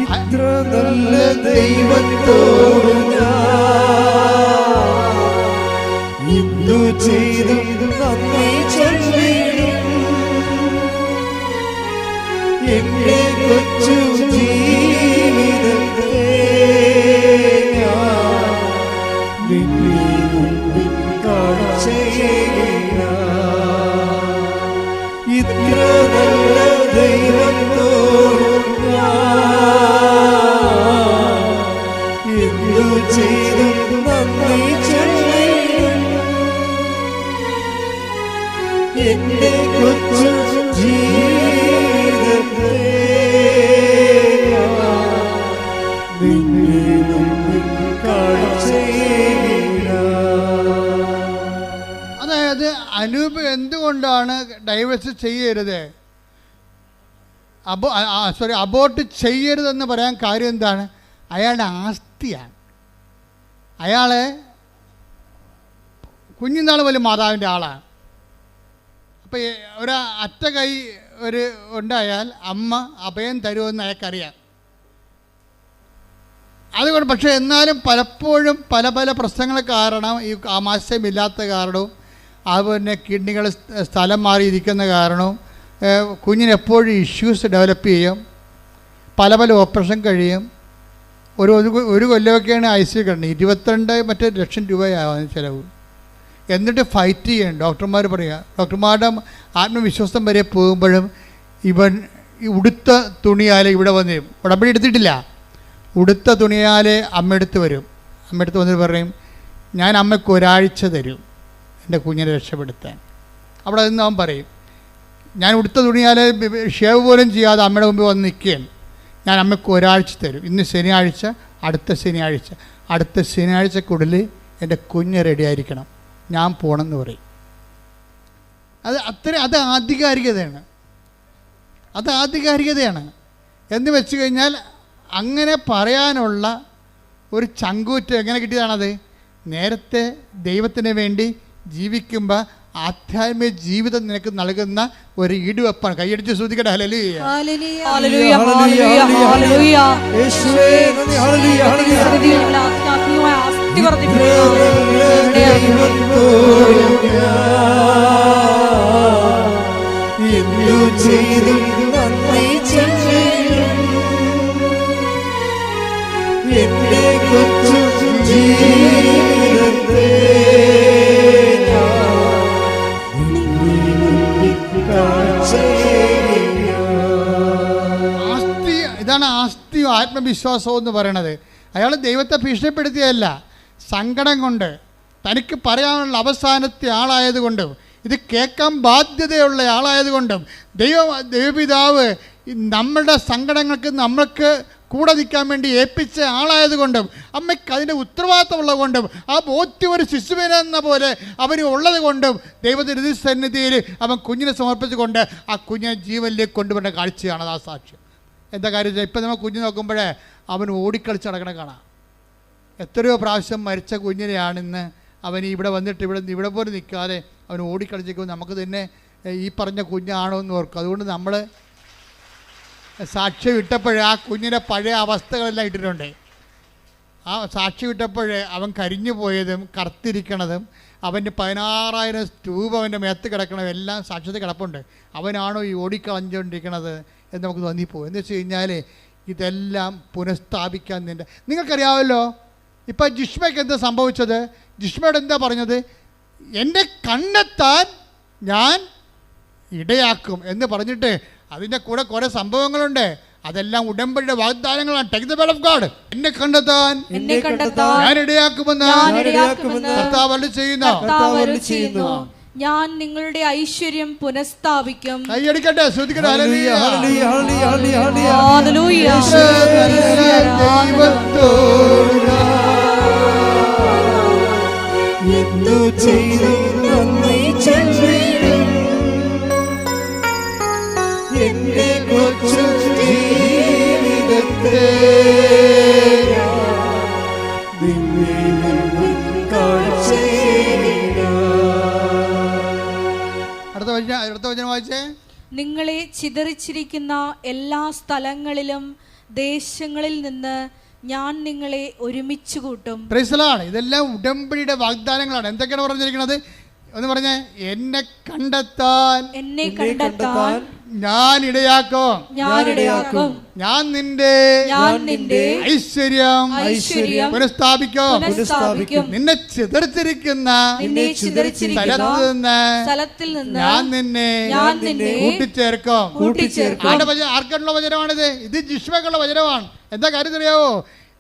ഇത്ര നല്ല ദൈവത്തോട് ഇന്നു ചെയ്തു നന്ദി ചൊല്ലിടും. എന്റെ കൊച്ചു ഇത്ര നല്ല ദൈവത്തോട് എന്തു ചെയ്തു നന്ദി ചൊല്ലിടും. എന്റെ കൊച്ചു ജീവിതത്തെ നിന്നെ മുമ്പിൽ കാഴ്ചയേകില്ല. അതായത് അനൂപ് എന്തുകൊണ്ടാണ് ഡൈവേഴ്സ് ചെയ്യരുത്, അബോർട്ട് ചെയ്യരുതെന്ന് പറയാൻ കാര്യം എന്താണ്? അയാളുടെ ആസ്തിയാണ്. അയാളെ കുഞ്ഞുനാൾ പോലും മാതാവിൻ്റെ ആളാണ്. അപ്പോൾ ഒരു അറ്റ കൈ ഉണ്ടായാൽ അമ്മ അഭയം തരുമെന്ന് അയാൾക്കറിയാം. അതുകൊണ്ട് പക്ഷേ എന്നാലും പലപ്പോഴും പല പല പ്രശ്നങ്ങൾ കാരണം, ഈ ആമാശയമില്ലാത്ത കാരണവും അതുപോലെ കിഡ്നികൾ സ്ഥലം മാറിയിരിക്കുന്ന കാരണവും കുഞ്ഞിനെപ്പോഴും ഇഷ്യൂസ് ഡെവലപ്പ് ചെയ്യും. പല പല ഓപ്പറേഷൻ കഴിയും. ഒരു കൊല്ലമൊക്കെയാണ് ICU കിടന്നത്. 22 ലക്ഷം രൂപയാവും ചിലവ്. എന്നിട്ട് ഫൈറ്റ് ചെയ്യണം. ഡോക്ടർമാർ പറയുക, ഡോക്ടർമാരുടെ ആത്മവിശ്വാസം വരെ പോകുമ്പോഴും ഇവൻ ഈ ഉടുത്ത തുണിയാലെ ഇവിടെ വന്ന് ഉടമ്പടി എടുത്തിട്ടില്ല. ഉടുത്ത തുണിയാലെ അമ്മയെടുത്ത് വരും. അമ്മയെടുത്ത് വന്നിട്ട് പറയും, ഞാൻ അമ്മയ്ക്ക് ഒരാഴ്ച തരും എൻ്റെ കുഞ്ഞിനെ രക്ഷപ്പെടുത്താൻ. അവിടെ നിന്ന് അവൻ പറയും, ഞാൻ ഉടുത്ത തുണിയാലെ ഷേവ് പോലും ചെയ്യാതെ അമ്മയുടെ മുമ്പിൽ വന്ന് നിൽക്കുകയാണ്. ഞാൻ അമ്മയ്ക്ക് ഒരാഴ്ച തരും. ഇന്ന് ശനിയാഴ്ച, അടുത്ത ശനിയാഴ്ചക്കുള്ളിൽ എൻ്റെ കുഞ്ഞ് റെഡിയായിരിക്കണം, ഞാൻ പോകണമെന്ന് പറയും. അത് ആധികാരികതയാണ്. എന്ന് വെച്ച് കഴിഞ്ഞാൽ അങ്ങനെ പറയാനുള്ള ഒരു ചങ്കൂറ്റ് എങ്ങനെ കിട്ടിയതാണത്? നേരത്തെ ദൈവത്തിന് വേണ്ടി ജീവിക്കുമ്പോൾ ആധ്യാത്മിക ജീവിതം നിനക്ക് നൽകുന്ന ഒരു ഈടുവെപ്പാണ്. കൈയടിച്ച് ശ്രദ്ധിക്കട്ടെ. ഹല്ലേലൂയ. എന്റെ കൊച്ചു ജീവിതത്തെ ഇതാണ് ആസ്തിയും ആത്മവിശ്വാസവും എന്ന് പറയണത്. അയാൾ ദൈവത്തെ ഭീഷണിപ്പെടുത്തിയതല്ല, സങ്കടം കൊണ്ട്, തനിക്ക് പറയാനുള്ള അവസാനത്തെ ആളായതുകൊണ്ടും ഇത് കേൾക്കാൻ ബാധ്യതയുള്ള ആളായതുകൊണ്ടും ദൈവപിതാവ് നമ്മളുടെ സങ്കടങ്ങൾക്ക് നമ്മൾക്ക് കൂടെ നിൽക്കാൻ വേണ്ടി ഏൽപ്പിച്ച ആളായതുകൊണ്ടും അമ്മയ്ക്ക് അതിൻ്റെ ഉത്തരവാദിത്തമുള്ളത് കൊണ്ടും ആ ബോധ്യം ഒരു ശിശുവിനെന്ന പോലെ അവന് ഉള്ളത് കൊണ്ടും ദൈവത്തിൻ്റെ സന്നിധിയിൽ അവൻ കുഞ്ഞിനെ സമർപ്പിച്ചുകൊണ്ട് ആ കുഞ്ഞിനെ ജീവനിലേക്ക് കൊണ്ടുവരേണ്ട കാഴ്ചയാണ് ആ സാക്ഷ്യം. എന്താ കാര്യം? ഇപ്പം നമ്മൾ കുഞ്ഞ് നോക്കുമ്പോഴേ അവൻ ഓടിക്കളിച്ച് നടക്കണ കാണാം. എത്രയോ പ്രാവശ്യം മരിച്ച കുഞ്ഞിനെയാണിന്ന് അവൻ ഇവിടെ വന്നിട്ട് ഇവിടെ പോലും നിൽക്കാതെ അവൻ ഓടിക്കളിച്ചേക്കുമ്പോൾ നമുക്ക് തന്നെ ഈ പറഞ്ഞ കുഞ്ഞാണോ എന്ന് ഓർക്കും. അതുകൊണ്ട് നമ്മൾ സാക്ഷി വിട്ടപ്പോഴേ ആ കുഞ്ഞിൻ്റെ പഴയ അവസ്ഥകളെല്ലാം ഇട്ടിട്ടുണ്ട്. ആ സാക്ഷി വിട്ടപ്പോഴേ അവൻ കരിഞ്ഞു പോയതും കറുത്തിരിക്കണതും അവൻ്റെ 16,000 രൂപ അവൻ്റെ മേത്ത് കിടക്കണതും എല്ലാം സാക്ഷ്യത്തിൽ കിടപ്പുണ്ട്. അവനാണോ ഈ ഓടിക്കളഞ്ഞുകൊണ്ടിരിക്കണത് എന്ന് നമുക്ക് തോന്നിപ്പോകും. എന്ന് വെച്ച് കഴിഞ്ഞാൽ ഇതെല്ലാം പുനഃസ്ഥാപിക്കാൻ നിങ്ങൾക്കറിയാമല്ലോ. ഇപ്പം ജിഷ്മയ്ക്ക് എന്താ സംഭവിച്ചത്? ജിഷ്മയോട് എന്താ പറഞ്ഞത്? എന്നെ കണ്ടെത്താൻ ഞാൻ ഇടയാക്കും എന്ന് പറഞ്ഞിട്ട് അതിൻ്റെ കൂടെ കുറേ സംഭവങ്ങളുണ്ട്. അതെല്ലാം ഉടമ്പടിയുടെ വാഗ്ദാനങ്ങളാണ്. Take the word of God. എന്നെ കണ്ടെത്താൻ ഞാൻ ഇടയാക്കുമെന്ന് കർത്താവ് അരുളിച്ചെയ്യുന്നു. ഞാൻ നിങ്ങളുടെ ഐശ്വര്യം പുനഃസ്ഥാപിക്കും. കൈയടിക്കട്ടെ, ശ്രദ്ധിക്കട്ടെ. ഹല്ലേലൂയ. എന്റെ കൊച്ചു ജീവിതത്തെ അടുത്ത വചനം വായിച്ചേ. നിങ്ങളെ ചിതറിച്ചിരിക്കുന്ന എല്ലാ സ്ഥലങ്ങളിലും ദേശങ്ങളിൽ നിന്ന് ഞാൻ നിങ്ങളെ ഒരുമിച്ച് കൂട്ടും. Praise the Lord. ഇതെല്ലാം ഉടമ്പടിയുടെ വാഗ്ദാനങ്ങളാണ്. എന്തൊക്കെയാണ് പറഞ്ഞിരിക്കുന്നത്? ഒന്ന് പറഞ്ഞേ. എന്നെ കണ്ടെത്താൻ ഞാൻ ഇടയാക്കും, ഞാൻ നിന്റെ ഐശ്വര്യം പുനഃസ്ഥാപിക്കും. നിന്നെ ചിതറിച്ചിരിക്കുന്ന സ്ഥലത്തിൽ നിന്ന് ഞാൻ നിന്നെ കൂട്ടിച്ചേർക്കും. ആർക്കുള്ള വചനമാണിത്? ഇത് ജിഷ്വക്കുള്ള വചനമാണ്. എന്താ കാര്യം അറിയാവോ?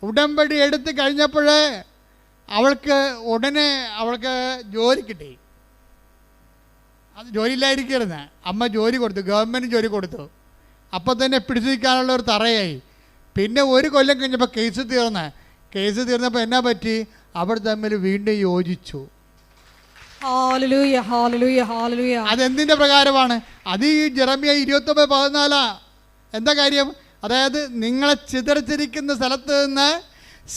ഉടമ്പടി എടുത്ത് കഴിഞ്ഞപ്പോഴേ അവൾക്ക് ജോലി കിട്ടി. അത് ജോലിയില്ലായിരിക്കരുന്ന്. അമ്മ ജോലി കൊടുത്തു, ഗവൺമെൻറ് ജോലി കൊടുത്തു. അപ്പം തന്നെ പിടിച്ചിരിക്കാനുള്ള ഒരു തറയായി. പിന്നെ ഒരു കൊല്ലം കഴിഞ്ഞപ്പോൾ കേസ് തീർന്നപ്പോൾ എന്നാ പറ്റി? അവർ തമ്മിൽ വീണ്ടും യോജിച്ചു. അതെന്തിൻ്റെ പ്രകാരമാണ്? അത് ഈ ജെറമ്യ 29:14. എന്താ കാര്യം? അതായത് നിങ്ങളെ ചിതറിച്ചിരിക്കുന്ന സ്ഥലത്ത് നിന്ന്,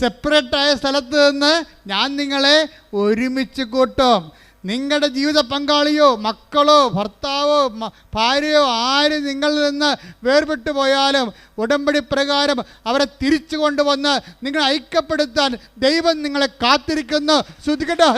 സെപ്പറേറ്റായ സ്ഥലത്ത് നിന്ന് ഞാൻ നിങ്ങളെ ഒരുമിച്ച് കൂട്ടും. നിങ്ങളുടെ ജീവിത പങ്കാളിയോ മക്കളോ ഭർത്താവോ ഭാര്യയോ ആര് നിങ്ങളിൽ നിന്ന് വേർപെട്ടു പോയാലും ഉടമ്പടി പ്രകാരം അവരെ തിരിച്ചു കൊണ്ടുവന്ന് നിങ്ങളെ ഐക്യപ്പെടുത്താൻ ദൈവം നിങ്ങളെ കാത്തിരിക്കുന്നു. ശ്രദ്ധിക്കട്ടെ.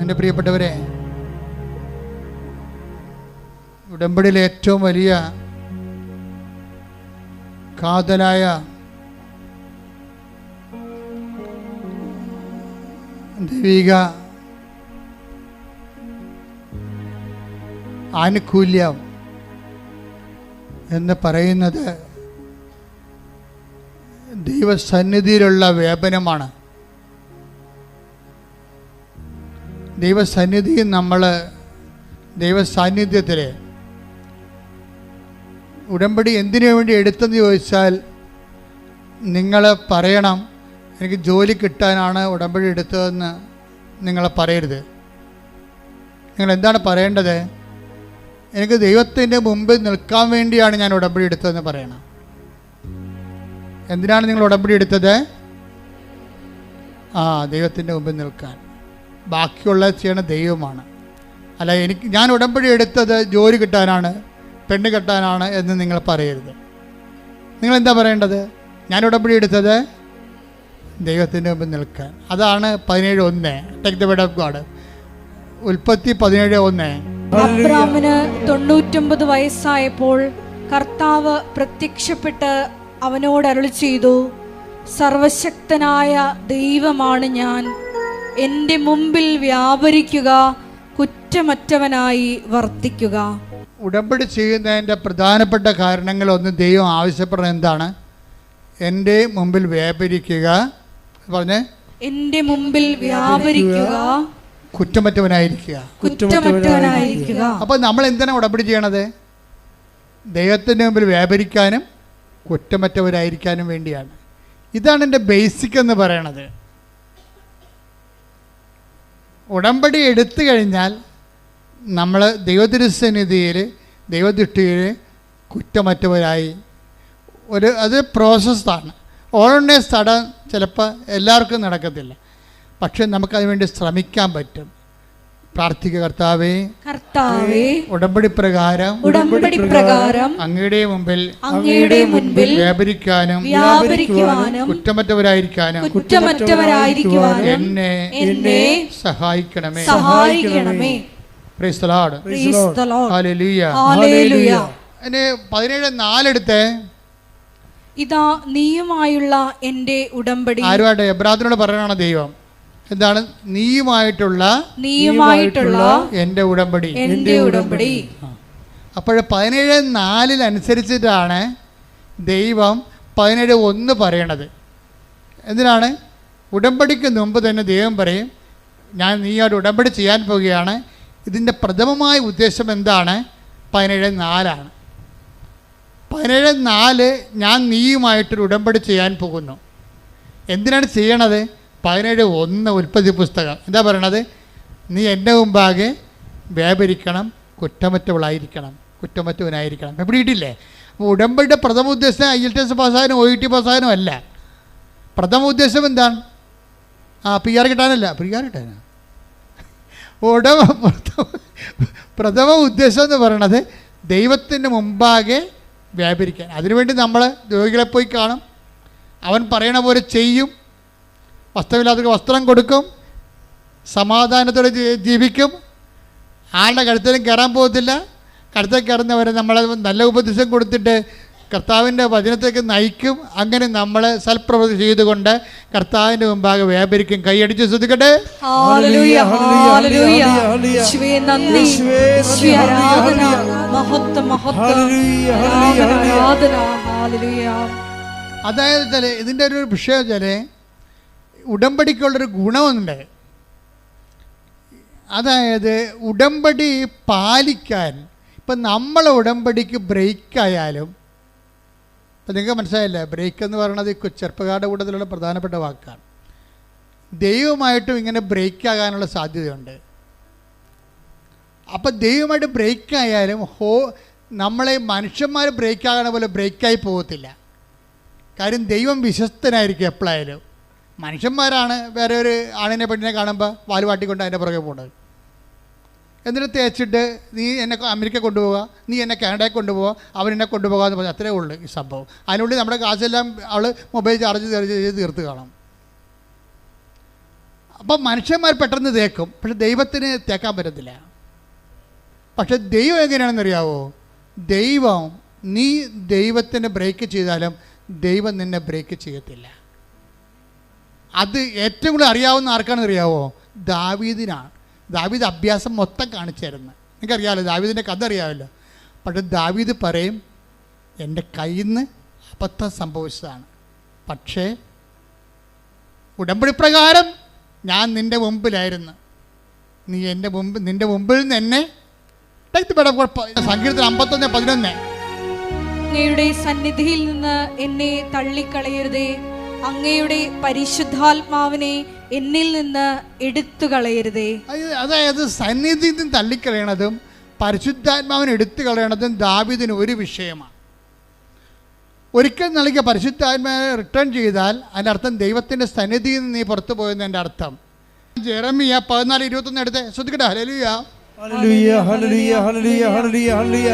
എൻ്റെ പ്രിയപ്പെട്ടവരെ, ഉടമ്പടിയിലെ ഏറ്റവും വലിയ കാതലായ ദൈവിക ആനുകൂല്യം എന്ന് പറയുന്നത് ദൈവസന്നിധിയിലുള്ള വ്യാപനമാണ്. ദൈവസന്നിധിയിൽ നമ്മൾ ദൈവസാന്നിധ്യത്തിൽ ഉടമ്പടി എന്തിനു വേണ്ടി എടുത്തെന്ന് ചോദിച്ചാൽ നിങ്ങൾ പറയണം, എനിക്ക് ജോലി കിട്ടാനാണ് ഉടമ്പടി എടുത്തതെന്ന് നിങ്ങൾ പറയരുത്. നിങ്ങൾ എന്താണ് പറയേണ്ടത്? എനിക്ക് ദൈവത്തിൻ്റെ മുമ്പിൽ നിൽക്കാൻ വേണ്ടിയാണ് ഞാൻ ഉടമ്പടി എടുത്തതെന്ന് പറയണം. എന്തിനാണ് നിങ്ങൾ ഉടമ്പടി എടുത്തത്? ദൈവത്തിൻ്റെ മുമ്പിൽ നിൽക്കാൻ. ബാക്കിയുള്ളത് ചെയ്യണ ദൈവമാണ്. അല്ല, ഞാൻ ഉടമ്പടി എടുത്തത് ജോലി കിട്ടാനാണ്, പെണ്ണ് കെട്ടാനാണ് എന്ന് നിങ്ങൾ പറയരുത്. നിങ്ങളെന്താ പറയേണ്ടത്? ഞാൻ ഉടമ്പടി എടുത്തത് ദൈവത്തിൻ്റെ മുമ്പിൽ നിൽക്കാൻ. അതാണ് 17:1. Take the word of God. ഉൽപ്പത്തി 17:1. അബ്രാമിന് 99 വയസ്സായപ്പോൾ കർത്താവ് പ്രത്യക്ഷപ്പെട്ട് അവനോട് അരുളി ചെയ്തു, സർവശക്തനായ ദൈവമാണ് ഞാൻ, എൻ്റെ മുമ്പിൽ വ്യാപരിക്കുക, കുറ്റമറ്റവനായി വർത്തിക്കുക. ഉടമ്പടി ചെയ്യുന്നതിൻ്റെ പ്രധാനപ്പെട്ട കാരണങ്ങളൊന്ന് ദൈവം ആവശ്യപ്പെടുന്നത് എന്താണ്? എൻ്റെ മുമ്പിൽ വ്യാപരിക്കുക. പറഞ്ഞേ, എൻ്റെ മുമ്പിൽ വ്യാപരിക്കുക, കുറ്റമറ്റവനായിരിക്കുക. അപ്പോൾ നമ്മൾ എന്തിനാണ് ഉടമ്പടി ചെയ്യണത്? ദൈവത്തിൻ്റെ മുമ്പിൽ വ്യാപരിക്കാനും കുറ്റമറ്റവരായിരിക്കാനും വേണ്ടിയാണ്. ഇതാണ് എൻ്റെ ബേസിക് എന്ന് പറയണത്. ഉടമ്പടി എടുത്തു കഴിഞ്ഞാൽ നമ്മൾ ദൈവതിരുസന്നിധിയിൽ ദൈവദൃഷ്ടിയിൽ കുറ്റമറ്റവരായി അത് പ്രോസസ്സാണ്. ഓൾറെഡി സഡൻ ചിലപ്പോൾ എല്ലാവർക്കും നടക്കത്തില്ല, പക്ഷെ നമുക്കതിനുവേണ്ടി ശ്രമിക്കാൻ പറ്റും. പ്രാർത്ഥിക്കുക, കർത്താവേ, ഉടമ്പടി പ്രകാരം അങ്ങയുടെ മുമ്പിൽ വ്യാപരിക്കാനും കുറ്റമറ്റവരായിരിക്കാനും എന്നെ സഹായിക്കണമേ. Praise the Lord. ഹല്ലേലൂയ. 17:4 എടുത്തേ. ഇതാ നീയുമായുള്ള എൻ്റെ ഉടമ്പടി. ആരുമായിട്ട്? എബ്രാത്തിനോട് പറയണ ദൈവം. എന്താണ്? നീയുമായിട്ടുള്ള എൻ്റെ ഉടമ്പടി. അപ്പോൾ 17:4 അനുസരിച്ചിട്ടാണ് ദൈവം 17:1 പറയണത്. എന്തിനാണ്? ഉടമ്പടിക്ക് മുമ്പ് തന്നെ ദൈവം പറയും, ഞാൻ നീയോട് ഉടമ്പടി ചെയ്യാൻ പോവുകയാണ്. ഇതിൻ്റെ പ്രഥമമായ ഉദ്ദേശം എന്താണ്? 17:4 17:4 ഞാൻ നീയുമായിട്ടൊരു ഉടമ്പടി ചെയ്യാൻ പോകുന്നു. എന്തിനാണ് ചെയ്യണത്? 17:1 ഉൽപ്പത്തി പുസ്തകം എന്താ പറയണത്? നീ എൻ്റെ മുമ്പാകെ വ്യാപരിക്കണം, കുറ്റമറ്റവനായിരിക്കണം. പിടിയിട്ടില്ലേ? അപ്പോൾ ഉടമ്പടിയുടെ പ്രഥമ ഉദ്ദേശം IELTS പാസ്സാകാനും OET പാസ്സാകാനും അല്ല. പ്രഥമ ഉദ്ദേശം എന്താണ്? PR കിട്ടാനല്ല, PR കിട്ടാനാ. പ്രഥമ ഉദ്ദേശം എന്ന് പറയണത് ദൈവത്തിൻ്റെ മുമ്പാകെ വ്യാപരിക്കാൻ. അതിനുവേണ്ടി നമ്മൾ രോഗികളെ പോയി കാണും, അവൻ പറയണ പോലെ ചെയ്യും, വസ്ത്രമില്ലാത്തവർക്ക് വസ്ത്രം കൊടുക്കും, സമാധാനത്തോടെ ജീവിക്കും, ആളുടെ കഴുത്തിലും കയറാൻ പോകത്തില്ല. കഴുത്തിൽ കയറുന്നവരെ നമ്മൾ നല്ല ഉപദേശം കൊടുത്തിട്ട് കർത്താവിൻ്റെ വചനത്തേക്ക് നയിക്കും. അങ്ങനെ നമ്മൾ സൽപ്രവൃത്തി ചെയ്തുകൊണ്ട് കർത്താവിൻ്റെ മുമ്പാകെ വ്യാപരിക്കും. കൈയടിച്ച് ശ്രദ്ധിക്കട്ടെ. അതായത് ഇതിൻ്റെ ഒരു വിഷയം വെച്ചാൽ ഉടമ്പടിക്കുള്ളൊരു ഗുണമുണ്ട്. അതായത് ഉടമ്പടി പാലിക്കാൻ, ഇപ്പം നമ്മളെ ഉടമ്പടിക്ക് ബ്രേക്കായാലും, ഇപ്പം നിങ്ങൾക്ക് മനസ്സിലായില്ലേ, ബ്രേക്ക് എന്ന് പറയുന്നത് ചെറുപ്പക്കാരുടെ കൂട്ടത്തിലുള്ള പ്രധാനപ്പെട്ട വാക്കാണ്. ദൈവമായിട്ടും ഇങ്ങനെ ബ്രേക്കാകാനുള്ള സാധ്യതയുണ്ട്. അപ്പം ദൈവമായിട്ട് ബ്രേക്കായാലും നമ്മളെ മനുഷ്യന്മാർ ബ്രേക്കാകണ പോലെ ബ്രേക്കായി പോകത്തില്ല. കാര്യം ദൈവം വിശ്വസ്തനായിരിക്കും എപ്പോഴായാലും. മനുഷ്യന്മാരാണ് വേറെ ഒരു ആണിനെ പെണ്ണിനെ കാണുമ്പോൾ വാല് വാട്ടിക്കൊണ്ട് അതിൻ്റെ പുറകെ പോകുന്നത്. എന്നിട്ട് തേച്ചിട്ട് നീ എന്നെ അമേരിക്ക കൊണ്ടുപോവുക, നീ എന്നെ കാനഡയിൽ കൊണ്ടുപോവുക, അവനെന്നെ കൊണ്ടുപോകുക എന്ന് പറഞ്ഞാൽ അത്രേ ഉള്ളൂ ഈ സംഭവം. അതിനുള്ളിൽ നമ്മുടെ കാശെല്ലാം അവൾ മൊബൈൽ ചാർജ് ചെയ്ത് തീർത്ത് കാണും. അപ്പം മനുഷ്യന്മാർ പെട്ടെന്ന് തേക്കും, പക്ഷെ ദൈവത്തിന് തേക്കാൻ പറ്റത്തില്ല. പക്ഷെ ദൈവം എങ്ങനെയാണെന്നറിയാവോ? ദൈവം, നീ ദൈവത്തിന് ബ്രേക്ക് ചെയ്താലും ദൈവം നിന്നെ ബ്രേക്ക് ചെയ്യത്തില്ല. അത് ഏറ്റവും കൂടുതൽ അറിയാവുന്ന ആർക്കാണെന്ന് അറിയാവോ? ദാവീദിനാണ്. ദാവീദ് അഭ്യാസം മൊത്തം കാണിച്ചായിരുന്നു. എനിക്കറിയാമല്ലോ, ദാവീദിൻ്റെ കഥ അറിയാമല്ലോ. പക്ഷെ ദാവീദ് പറയും, എൻ്റെ കയ്യിൽ നിന്ന് അബദ്ധം സംഭവിച്ചതാണ്, പക്ഷേ ഉടമ്പടി പ്രകാരം ഞാൻ നിൻ്റെ മുമ്പിലായിരുന്നു, നീ നിൻ്റെ മുമ്പിൽ നിന്ന് എന്നെ സങ്കീർത്തനം 51:11 അങ്ങയുടെ സന്നിധിയിൽ നിന്ന് എന്നെ തള്ളിക്കളയരുതേ, അങ്ങയുടെ പരിശുദ്ധാത്മാവിനെ എന്നിൽ നിന്ന് എടുത്തു കളയരുതേ. അതായത് സന്നിധിയിൽ നിന്ന് തള്ളിക്കളയണതും പരിശുദ്ധാത്മാവിനെ എടുത്തു കളയണതും ദാവീദിന് ഒരു വിഷയമാണ്. ഒരിക്കൽ നൽകിയ പരിശുദ്ധാത്മാവിനെ റിട്ടേൺ ചെയ്താൽ അതിൻ്റെ അർത്ഥം ദൈവത്തിൻ്റെ സന്നിധിയിൽ നിന്ന് നീ പുറത്തു പോയെന്നതിൻ്റെ അർത്ഥം. ജെറമിയ 14:21 എടുത്ത് ശ്രദ്ധിക്കട്ടെ. Hallelujah, hallelujah, hallelujah, hallelujah, hallelujah, hallelujah.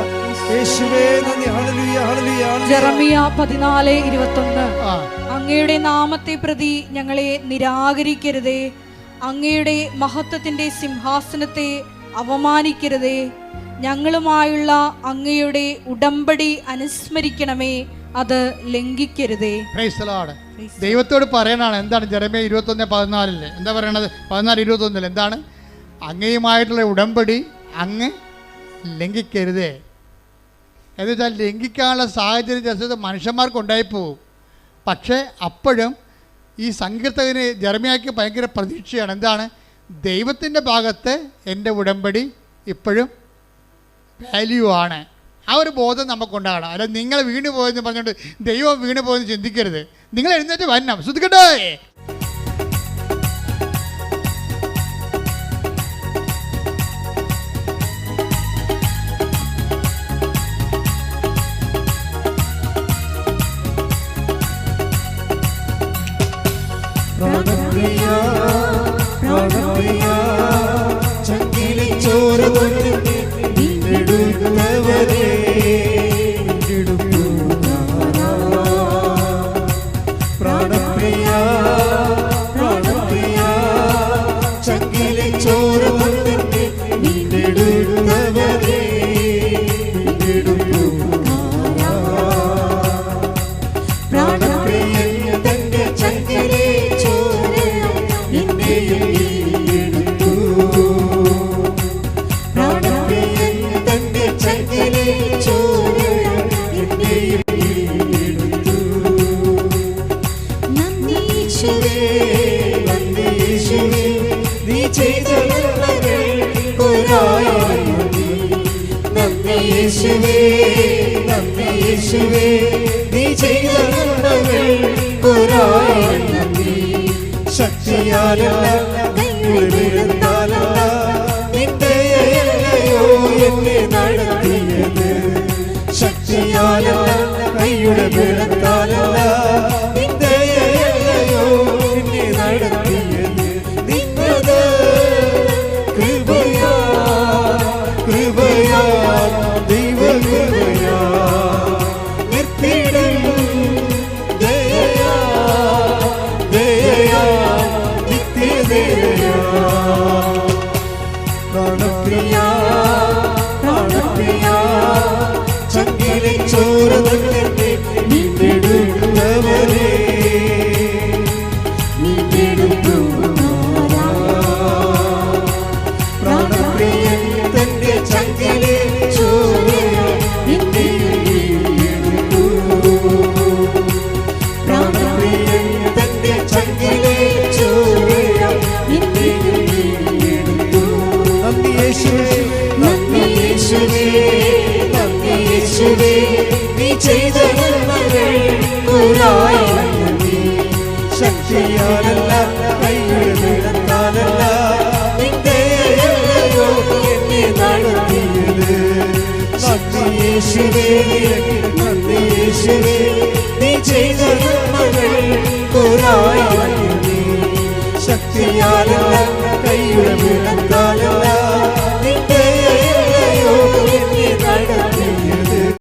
യേശുവേ നന്ദി. Hallelujah, hallelujah. ജെറമിയ 14:21 അങ്ങയുടെ നാമത്തെ പ്രതി ഞങ്ങളെ നിരാകരിക്കരുതേ, അങ്ങയുടെ മഹത്വത്തിന്റെ സിംഹാസനത്തെ അവമാനിക്കരുതേ, ഞങ്ങളുമായുള്ള അങ്ങയുടെ ഉടമ്പടി അനുസ്മരിക്കണമേ, അത് ലംഘിക്കരുതേ. ദൈവത്തോട് പറയണാണ്. എന്താണ് ജെറമിയ 21:14 എന്താ പറയണത്? 14:21 എന്താണ്? അങ്ങയുമായിട്ടുള്ള ഉടമ്പടി അങ്ങ് ലംഘിക്കരുതേ. എന്ന് വെച്ചാൽ ലംഘിക്കാനുള്ള സാഹചര്യം ചിലത് മനുഷ്യന്മാർക്കുണ്ടായിപ്പോവും. പക്ഷേ അപ്പോഴും ഈ സങ്കീർത്തകന് ജെറമിയാക്ക് ഭയങ്കര പ്രതീക്ഷയാണ്. എന്താണ്? ദൈവത്തിൻ്റെ ഭാഗത്ത് എൻ്റെ ഉടമ്പടി ഇപ്പോഴും വാല്യൂ ആണ്. ആ ഒരു ബോധം നമുക്കുണ്ടാകണം. അല്ല നിങ്ങൾ വീണു പോയെന്ന് പറഞ്ഞുകൊണ്ട് ദൈവം വീണു പോയെന്ന് ചിന്തിക്കരുത്. നിങ്ങൾ എഴുന്നേറ്റ് വരണം. ശ്രദ്ധിക്കട്ടെ. ശക്തിയാലല്ല കൈവിടുന്നാലല്ല നിന്റെയോ എന്നെ നടത്തിയത്. ശക്തിയാലല്ല കൈയുടെ വിടുന്നാലല്ല നിന്റെയോ എന്നെ നടത്തിയത്. ശക്തിയാലല്ല